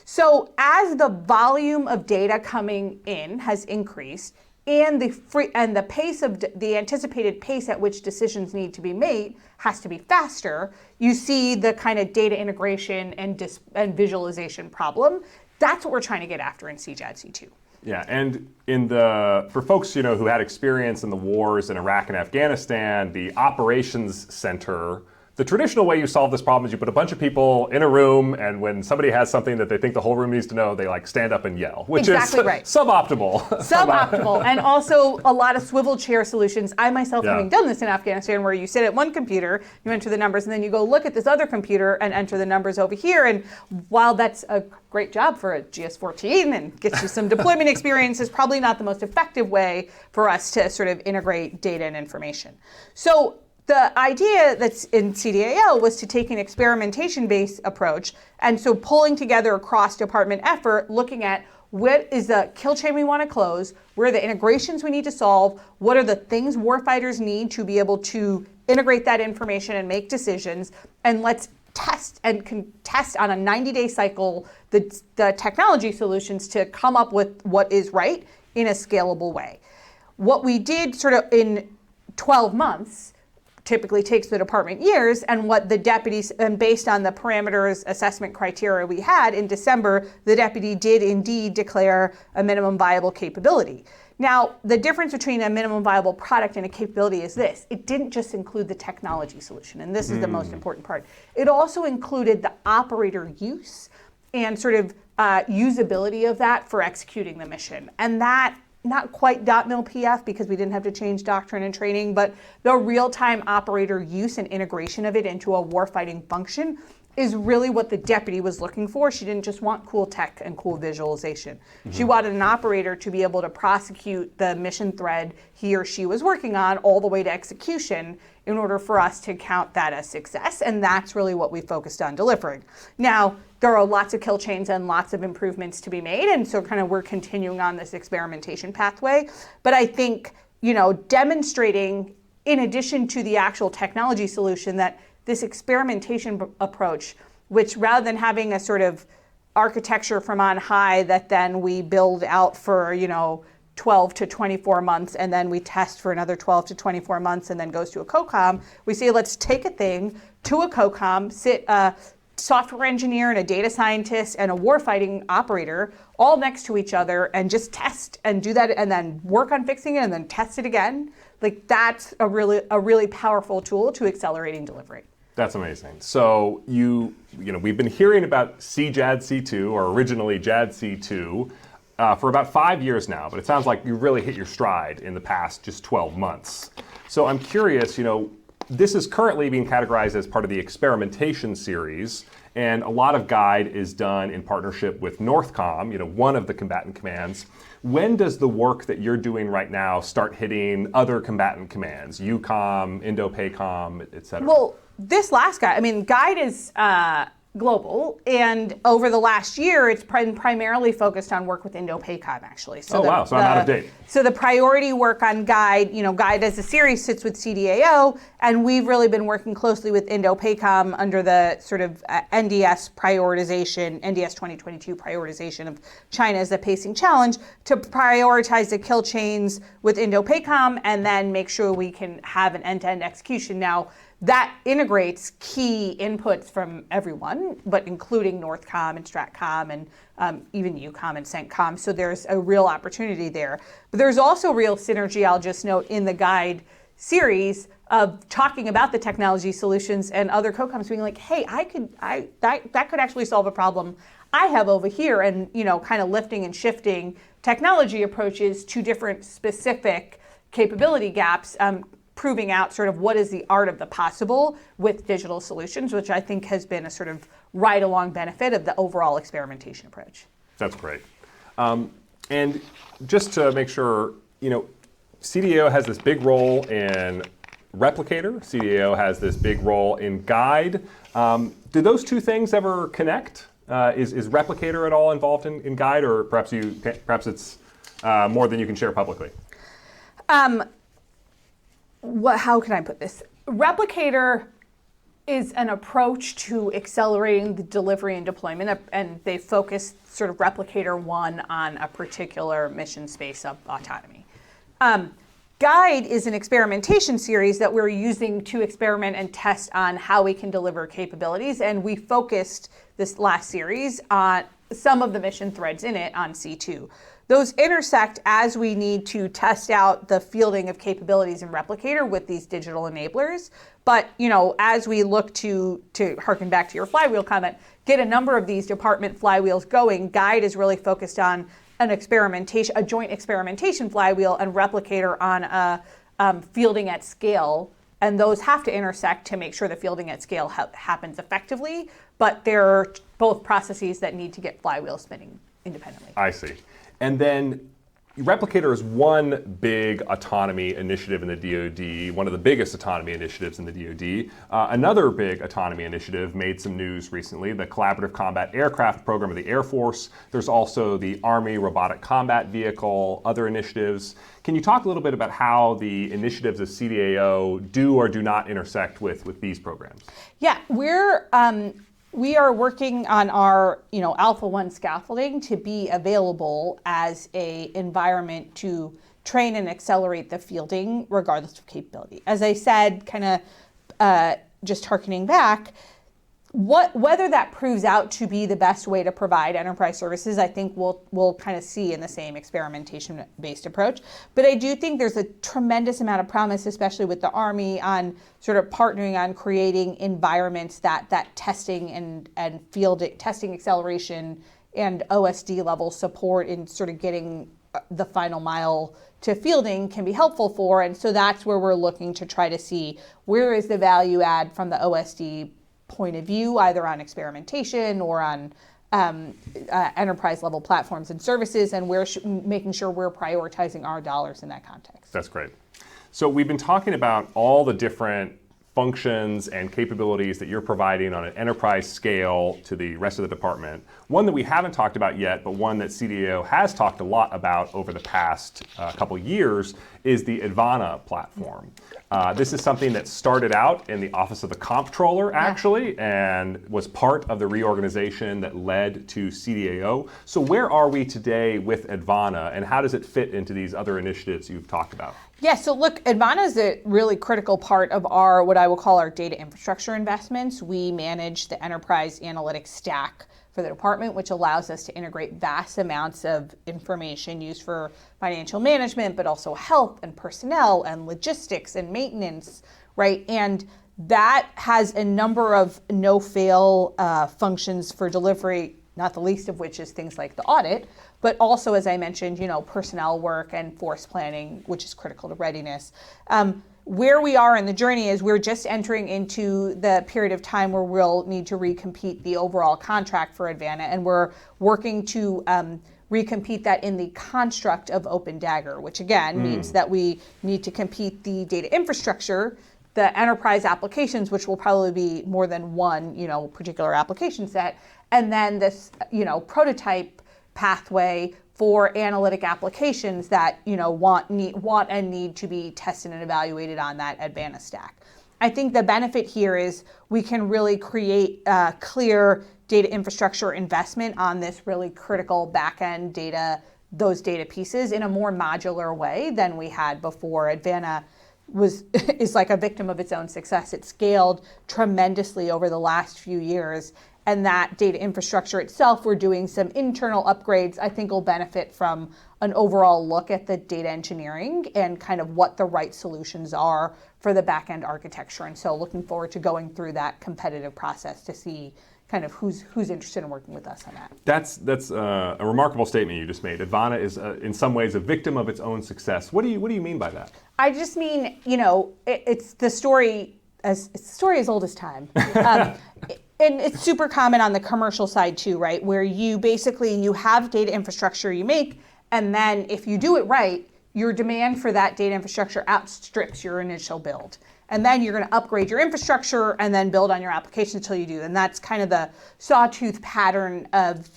So as the volume of data coming in has increased, and the pace of the anticipated pace at which decisions need to be made has to be faster, you see the kind of data integration and visualization problem. That's what we're trying to get after in JaD C2. Yeah, and for folks who had experience in the wars in Iraq and Afghanistan, the operations center. The traditional way you solve this problem is you put a bunch of people in a room, and when somebody has something that they think the whole room needs to know, they stand up and yell, which exactly is right. Suboptimal. Suboptimal, and also a lot of swivel chair solutions. I myself having done this in Afghanistan, where you sit at one computer, you enter the numbers, and then you go look at this other computer and enter the numbers over here. And while that's a great job for a GS-14 and gets you some deployment experience, is probably not the most effective way for us to sort of integrate data and information. So the idea that's in CDAO was to take an experimentation-based approach, and so pulling together a cross-department effort, looking at what is the kill chain we want to close, where are the integrations we need to solve, what are the things warfighters need to be able to integrate that information and make decisions, and let's test and contest on a 90-day cycle the technology solutions to come up with what is right in a scalable way. What we did sort of in 12 months typically takes the department years, and what the deputies, and based on the parameters assessment criteria we had in December, the deputy did indeed declare a minimum viable capability. Now, the difference between a minimum viable product and a capability is this: it didn't just include the technology solution, and this is the most important part. It also included the operator use and sort of usability of that for executing the mission. And that, not quite .mil PF because we didn't have to change doctrine and training, but the real-time operator use and integration of it into a warfighting function is really what the deputy was looking for. She didn't just want cool tech and cool visualization. She wanted an operator to be able to prosecute the mission thread he or she was working on all the way to execution in order for us to count that as success, and that's really what we focused on delivering. Now, there are lots of kill chains and lots of improvements to be made, and so kind of we're continuing on this experimentation pathway. But I think, demonstrating, in addition to the actual technology solution, that this experimentation approach, which rather than having a sort of architecture from on high that then we build out for, 12 to 24 months, and then we test for another 12 to 24 months, and then goes to a COCOM, we say, let's take a thing to a COCOM, sit a software engineer and a data scientist and a warfighting operator all next to each other and just test and do that, and then work on fixing it and then test it again. Like, that's a really powerful tool to accelerating delivery. That's amazing. So we've been hearing about JaD C2, or originally JaD C2, for about 5 years now, but it sounds like you really hit your stride in the past just 12 months. So I'm curious, this is currently being categorized as part of the experimentation series, and a lot of JaD is done in partnership with Northcom, one of the combatant commands. When does the work that you're doing right now start hitting other combatant commands, EUCOM, INDOPACOM, et cetera? Well, this last JaD is global, and over the last year, it's primarily focused on work with Indo-PACOM, actually. So wow, so I'm out of date. So the priority work on GUIDE, GUIDE as a series sits with CDAO, and we've really been working closely with Indo-PACOM under the sort of NDS prioritization, NDS 2022 prioritization of China as a pacing challenge to prioritize the kill chains with Indo-PACOM and then make sure we can have an end-to-end execution. Now, that integrates key inputs from everyone, but including Northcom and Stratcom and even EUCOM and CENTCOM. So there's a real opportunity there. But there's also real synergy, I'll just note, in the GUIDE series of talking about the technology solutions and other COCOMs being like, hey, that could actually solve a problem I have over here, and kind of lifting and shifting technology approaches to different specific capability gaps. Proving out sort of what is the art of the possible with digital solutions, which I think has been a sort of right-along benefit of the overall experimentation approach. That's great. And just to make sure, CDAO has this big role in Replicator. CDAO has this big role in GUIDE. Do those two things ever connect? Is Replicator at all involved in GUIDE, or perhaps it's more than you can share publicly? How can I put this? Replicator is an approach to accelerating the delivery and deployment, and they focus sort of Replicator 1 on a particular mission space of autonomy. GUIDE is an experimentation series that we're using to experiment and test on how we can deliver capabilities, and we focused this last series on some of the mission threads in it on C2. Those intersect as we need to test out the fielding of capabilities in Replicator with these digital enablers. But, as we look to harken back to your flywheel comment, get a number of these department flywheels going, GUIDE is really focused on a joint experimentation flywheel, and Replicator on a fielding at scale. And those have to intersect to make sure the fielding at scale happens effectively. But they're both processes that need to get flywheels spinning independently. I see. And then Replicator is one big autonomy initiative in the DOD, one of the biggest autonomy initiatives in the DOD. Another big autonomy initiative made some news recently, the Collaborative Combat Aircraft Program of the Air Force. There's also the Army Robotic Combat Vehicle, other initiatives. Can you talk a little bit about how the initiatives of CDAO do or do not intersect with these programs? Yeah, we are working on our, AlphaOne scaffolding to be available as an environment to train and accelerate the fielding regardless of capability. As I said, kind of just hearkening back, whether that proves out to be the best way to provide enterprise services, I think we'll kind of see in the same experimentation-based approach. But I do think there's a tremendous amount of promise, especially with the Army, on sort of partnering on creating environments that testing and field testing acceleration and OSD level support in sort of getting the final mile to fielding can be helpful for. And so that's where we're looking to try to see where is the value add from the OSD point of view, either on experimentation or on enterprise level platforms and services, and we're making sure we're prioritizing our dollars in that context. That's great. So we've been talking about all the different functions and capabilities that you're providing on an enterprise scale to the rest of the department. One that we haven't talked about yet, but one that CDAO has talked a lot about over the past couple years, is the Advana platform. This is something that started out in the Office of the Comptroller, actually, and was part of the reorganization that led to CDAO. So where are we today with Advana, and how does it fit into these other initiatives you've talked about? Yeah, so look, Advana is a really critical part of our, what I will call our data infrastructure investments. We manage the enterprise analytics stack for the department, which allows us to integrate vast amounts of information used for financial management, but also health and personnel and logistics and maintenance, right? And that has a number of no-fail functions for delivery, not the least of which is things like the audit, but also, as I mentioned, personnel work and force planning, which is critical to readiness. Where we are in the journey is we're just entering into the period of time where we'll need to recompete the overall contract for Advana, and we're working to recompete that in the construct of Open DAGIR, which again means that we need to compete the data infrastructure the enterprise applications, which will probably be more than one, particular application set, and then this, prototype pathway for analytic applications that, want and need to be tested and evaluated on that Advana stack. I think the benefit here is we can really create a clear data infrastructure investment on this really critical back-end data, those data pieces in a more modular way than we had before. Advana is like a victim of its own success. It scaled tremendously over the last few years, and that data infrastructure itself, we're doing some internal upgrades, I think will benefit from an overall look at the data engineering and kind of what the right solutions are for the back-end architecture. And so looking forward to going through that competitive process to see kind of who's interested in working with us on that. That's a remarkable statement you just made. Advana is in some ways a victim of its own success. What do you mean by that? I just mean, it's the story as old as time. And it's super common on the commercial side too, right? Where you have data infrastructure you make, and then if you do it right, your demand for that data infrastructure outstrips your initial build. And then you're going to upgrade your infrastructure and then build on your application until you do. And that's kind of the Sawtooth pattern of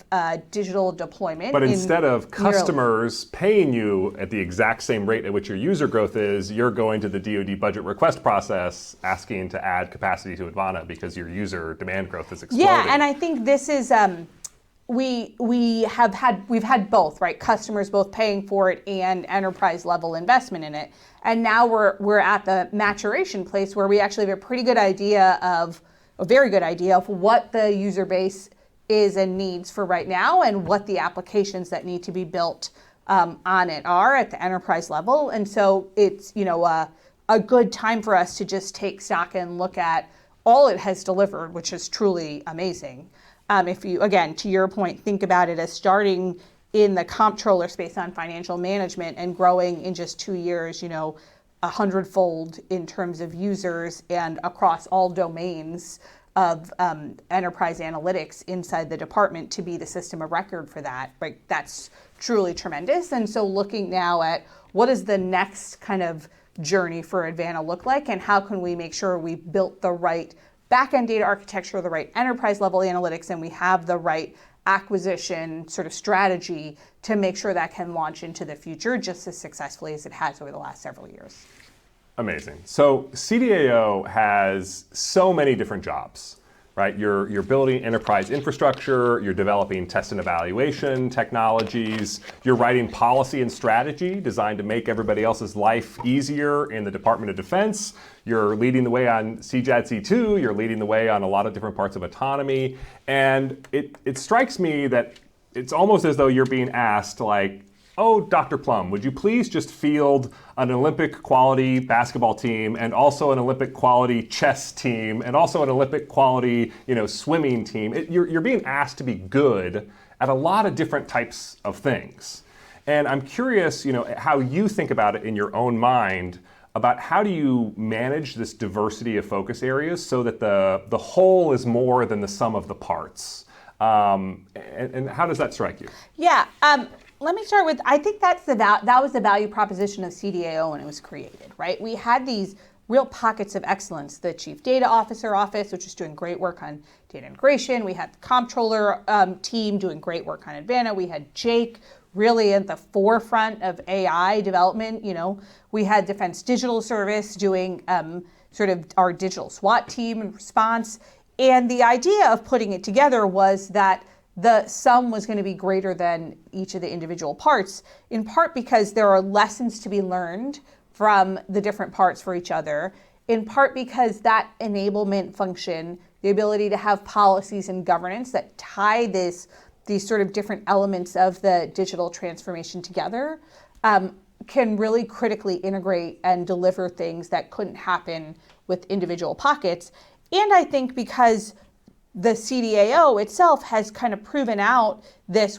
digital deployment. But instead of customers paying you at the exact same rate at which your user growth is, you're going to the DOD budget request process asking to add capacity to Advana because your user demand growth is exploding. Yeah, and I think this is we've had both, right? Customers both paying for it and enterprise level investment in it. And now we're at the maturation place where we actually have a very good idea of what the user base is and needs for right now, and what the applications that need to be built on it are at the enterprise level. And so it's a good time for us to just take stock and look at all it has delivered, which is truly amazing. If you, again, to your point, think about it as starting in the comptroller space on financial management and growing in just 2 years, 100-fold in terms of users and across all domains of enterprise analytics inside the department to be the system of record for that, right? That's truly tremendous. And so looking now at what is the next kind of journey for Advana look like, and how can we make sure we built the right back-end data architecture, the right enterprise level analytics, and we have the right acquisition sort of strategy to make sure that can launch into the future just as successfully as it has over the last several years. Amazing. So CDAO has so many different jobs, right? You're building enterprise infrastructure, you're developing test and evaluation technologies, you're writing policy and strategy designed to make everybody else's life easier in the Department of Defense. You're leading the way on JaD C2, you're leading the way on a lot of different parts of autonomy. And it strikes me that it's almost as though you're being asked, like, oh, Dr. Plumb, would you please just field an Olympic quality basketball team and also an Olympic quality chess team and also an Olympic quality, swimming team? You're being asked to be good at a lot of different types of things. And I'm curious, how you think about it in your own mind about how do you manage this diversity of focus areas so that the whole is more than the sum of the parts. And how does that strike you? Yeah. Let me start with, I think that was the value proposition of CDAO when it was created, right? We had these real pockets of excellence. The Chief Data Officer Office, which is doing great work on data integration. We had the Comptroller team doing great work on Advana. We had Jake really at the forefront of AI development. We had Defense Digital Service doing sort of our digital SWAT team in response. And the idea of putting it together was that the sum was going to be greater than each of the individual parts, in part because there are lessons to be learned from the different parts for each other, in part because that enablement function, the ability to have policies and governance that tie these sort of different elements of the digital transformation together, can really critically integrate and deliver things that couldn't happen with individual pockets. And I think because the CDAO itself has kind of proven out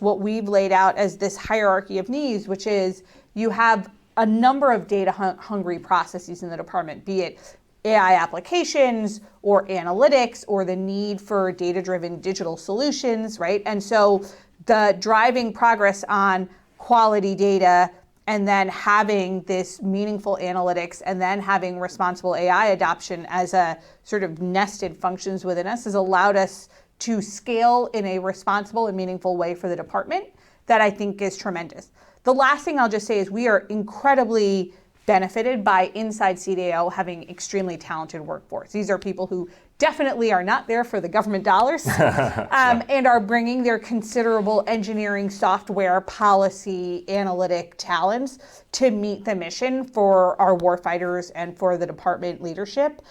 what we've laid out as this hierarchy of needs, which is you have a number of data hungry processes in the department, be it AI applications or analytics or the need for data-driven digital solutions, right? And so the driving progress on quality data and then having this meaningful analytics and then having responsible AI adoption as a sort of nested functions within us has allowed us to scale in a responsible and meaningful way for the department that I think is tremendous. The last thing I'll just say is we are incredibly benefited by inside CDAO having extremely talented workforce. These are people who definitely are not there for the government dollars and are bringing their considerable engineering, software, policy, analytic talents to meet the mission for our warfighters and for the department leadership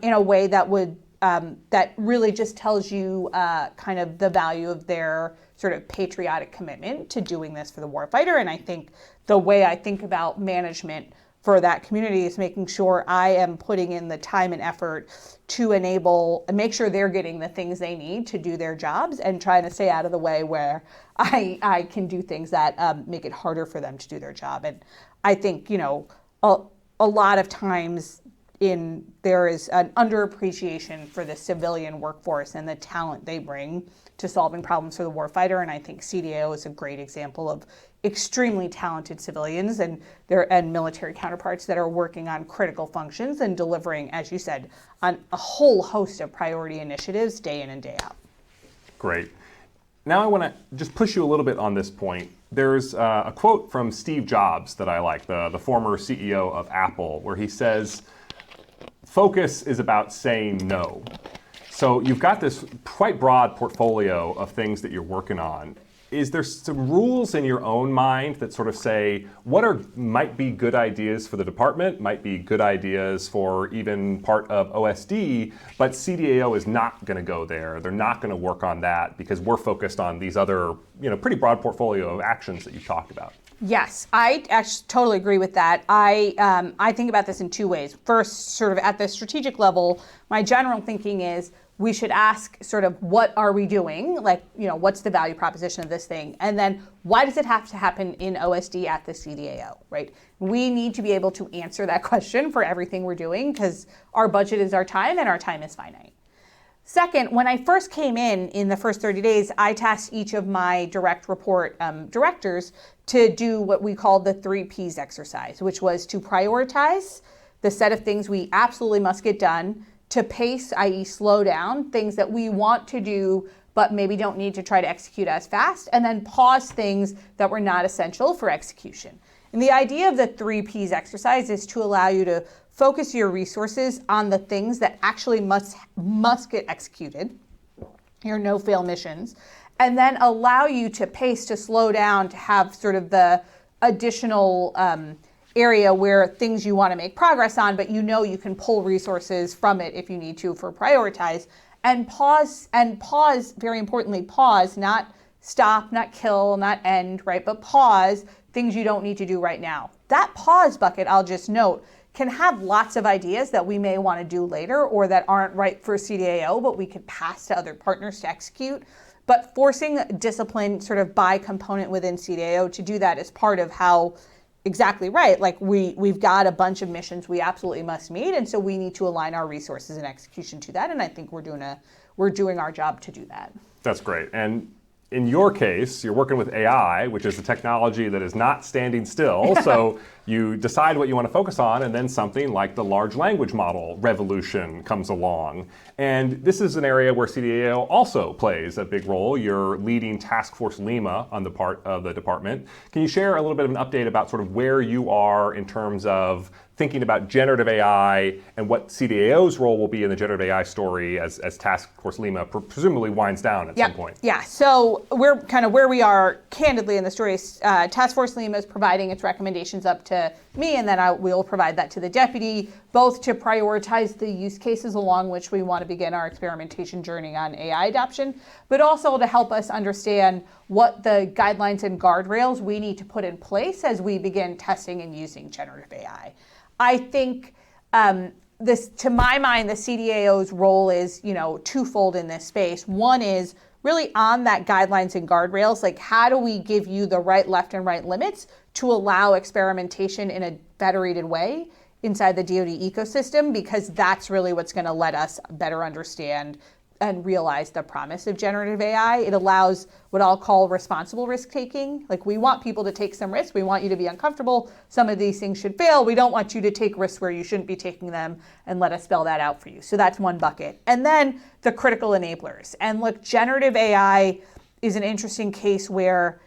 in a way that would that really just tells you kind of the value of their sort of patriotic commitment to doing this for the warfighter. And I think the way I think about management for that community is making sure I am putting in the time and effort to enable and make sure they're getting the things they need to do their jobs and trying to stay out of the way where I can do things that make it harder for them to do their job. And I think, you know, a lot of times there is an underappreciation for the civilian workforce and the talent they bring to solving problems for the warfighter. And I think CDAO is a great example of extremely talented civilians and military counterparts that are working on critical functions and delivering, as you said, on a whole host of priority initiatives day in and day out. Great. Now I want to just push you a little bit on this point. There's a quote from Steve Jobs that I like, the former CEO of Apple, where he says, "Focus is about saying no." So you've got this quite broad portfolio of things that you're working on. Is there some rules in your own mind that sort of say what might be good ideas for the department, might be good ideas for even part of OSD, but CDAO is not going to go there. They're not going to work on that because we're focused on these other, pretty broad portfolio of actions that you've talked about. Yes, I actually totally agree with that. I think about this in two ways. First, sort of at the strategic level, my general thinking is we should ask sort of what are we doing? Like, what's the value proposition of this thing? And then why does it have to happen in OSD at the CDAO, right? We need to be able to answer that question for everything we're doing because our budget is our time and our time is finite. Second, when I first came in the first 30 days, I tasked each of my direct report directors to do what we call the 3 Ps exercise, which was to prioritize the set of things we absolutely must get done, to pace, i.e. slow down, things that we want to do but maybe don't need to try to execute as fast, and then pause things that were not essential for execution. And the idea of the 3 Ps exercise is to allow you to focus your resources on the things that actually must get executed, your no-fail missions, and then allow you to pace, to slow down, to have sort of the additional area where things you want to make progress on, but you can pull resources from it if you need to for prioritize, and pause, very importantly, pause, not stop, not kill, not end, right? But pause things you don't need to do right now. That pause bucket, I'll just note, can have lots of ideas that we may want to do later or that aren't right for CDAO, but we could pass to other partners to execute. But forcing discipline sort of by component within CDAO to do that is part of how, exactly right, like we've got a bunch of missions we absolutely must meet, and so we need to align our resources and execution to that, and I think we're doing our job to do that. That's great. And in your case, you're working with AI, which is a technology that is not standing still. So you decide what you want to focus on, and then something like the large language model revolution comes along. And this is an area where CDAO also plays a big role. You're leading Task Force Lima on the part of the department. Can you share a little bit of an update about sort of where you are in terms of thinking about generative AI and what CDAO's role will be in the generative AI story as Task Force Lima presumably winds down at some point? Yeah, so we're kind of where we are candidly in the story. Task Force Lima is providing its recommendations up to me, and then we'll provide that to the deputy, both to prioritize the use cases along which we want to begin our experimentation journey on AI adoption, but also to help us understand what the guidelines and guardrails we need to put in place as we begin testing and using generative AI. I think to my mind, the CDAO's role is, twofold in this space. One is really on that guidelines and guardrails, like how do we give you the right left and right limits to allow experimentation in a federated way inside the DOD ecosystem, because that's really what's going to let us better understand and realize the promise of generative AI. It allows what I'll call responsible risk taking. Like, we want people to take some risks. We want you to be uncomfortable. Some of these things should fail. We don't want you to take risks where you shouldn't be taking them, and let us spell that out for you. So that's one bucket. And then the critical enablers. And look, generative AI is an interesting case where,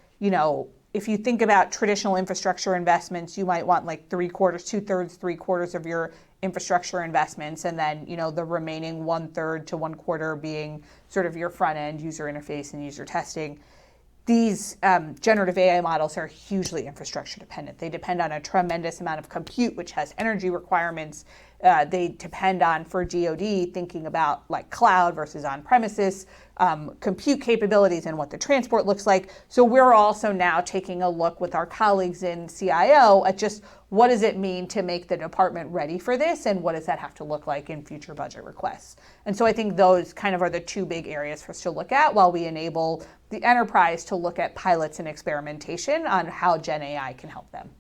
if you think about traditional infrastructure investments, you might want like 3/4, 2/3, 3/4 of your infrastructure investments, and then the remaining 1/3 to 1/4 being sort of your front end user interface and user testing. These generative AI models are hugely infrastructure dependent. They depend on a tremendous amount of compute, which has energy requirements. They depend on, for DOD, thinking about like cloud versus on-premises, compute capabilities and what the transport looks like. So we're also now taking a look with our colleagues in CIAO at just what does it mean to make the department ready for this, and what does that have to look like in future budget requests. And so I think those kind of are the two big areas for us to look at while we enable the enterprise to look at pilots and experimentation on how Gen AI can help them.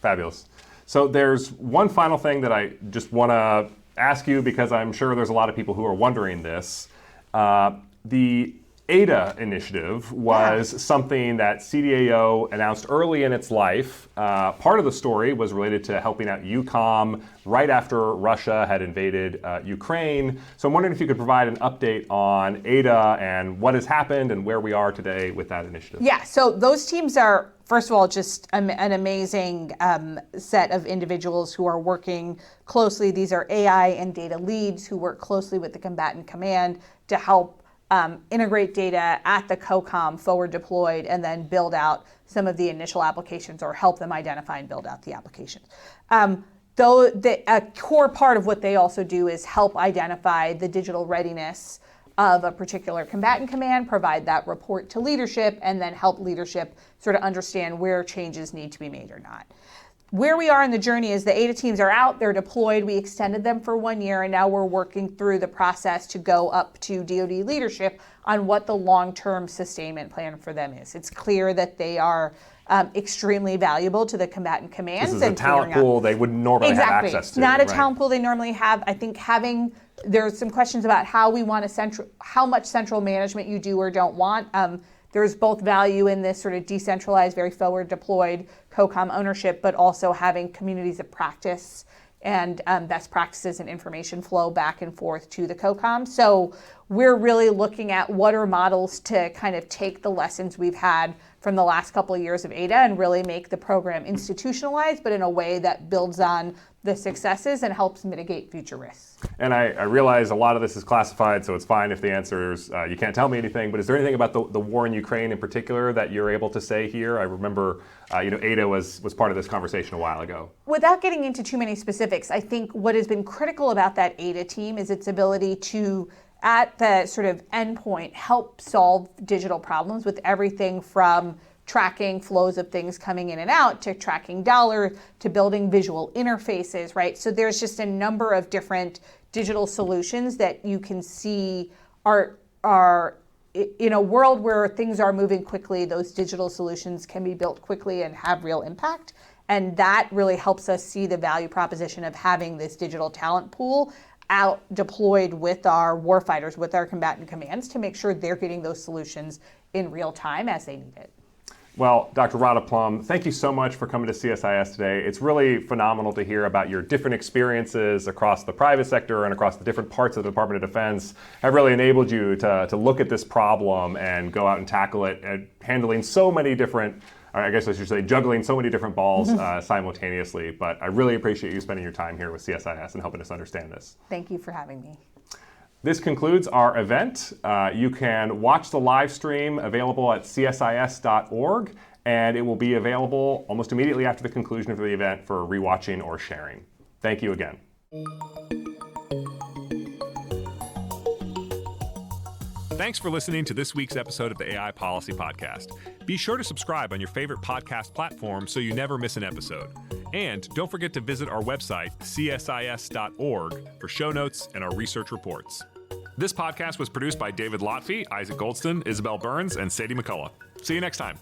Fabulous. So there's one final thing that I just want to ask you, because I'm sure there's a lot of people who are wondering this. The ADA initiative was something that CDAO announced early in its life. Part of the story was related to helping out EUCOM right after Russia had invaded Ukraine. So I'm wondering if you could provide an update on ADA and what has happened and where we are today with that initiative. Yeah, so those teams are, first of all, just an amazing set of individuals who are working closely. These are AI and data leads who work closely with the combatant command to help integrate data at the COCOM forward deployed, and then build out some of the initial applications, or help them identify and build out the applications. Though a core part of what they also do is help identify the digital readiness of a particular combatant command, provide that report to leadership, and then help leadership sort of understand where changes need to be made or not. Where we are in the journey is the ADA teams are out, they're deployed, we extended them for 1 year, and now we're working through the process to go up to DOD leadership on what the long-term sustainment plan for them is. It's clear that they are extremely valuable to the combatant commands. This is a talent pool they wouldn't normally have access to. Not a talent pool they normally have. I think there's some questions about how much central management you do or don't want. There's both value in this sort of decentralized, very forward deployed COCOM ownership, but also having communities of practice and best practices and information flow back and forth to the COCOM. So we're really looking at what are models to kind of take the lessons we've had from the last couple of years of ADA and really make the program institutionalized, but in a way that builds on the successes and helps mitigate future risks. And I realize a lot of this is classified, so it's fine if the answer is you can't tell me anything, but is there anything about the war in Ukraine in particular that you're able to say here? I remember ADA was part of this conversation a while ago. Without getting into too many specifics, I think what has been critical about that ADA team is its ability to, at the sort of endpoint, help solve digital problems with everything from tracking flows of things coming in and out, to tracking dollars, to building visual interfaces, right? So there's just a number of different digital solutions that you can see are in a world where things are moving quickly, those digital solutions can be built quickly and have real impact. And that really helps us see the value proposition of having this digital talent pool out deployed with our warfighters, with our combatant commands, to make sure they're getting those solutions in real time as they need it. Well, Dr. Radha Plumb, thank you so much for coming to CSIS today. It's really phenomenal to hear about your different experiences across the private sector and across the different parts of the Department of Defense have really enabled you to look at this problem and go out and tackle it, and handling so many different, or I guess I should say juggling so many different balls simultaneously. But I really appreciate you spending your time here with CSIS and helping us understand this. Thank you for having me. This concludes our event. You can watch the live stream available at csis.org, and it will be available almost immediately after the conclusion of the event for rewatching or sharing. Thank you again. Thanks for listening to this week's episode of the AI Policy Podcast. Be sure to subscribe on your favorite podcast platform so you never miss an episode. And don't forget to visit our website, csis.org, for show notes and our research reports. This podcast was produced by David Lotfi, Isaac Goldston, Isabel Burns, and Sadie McCullough. See you next time.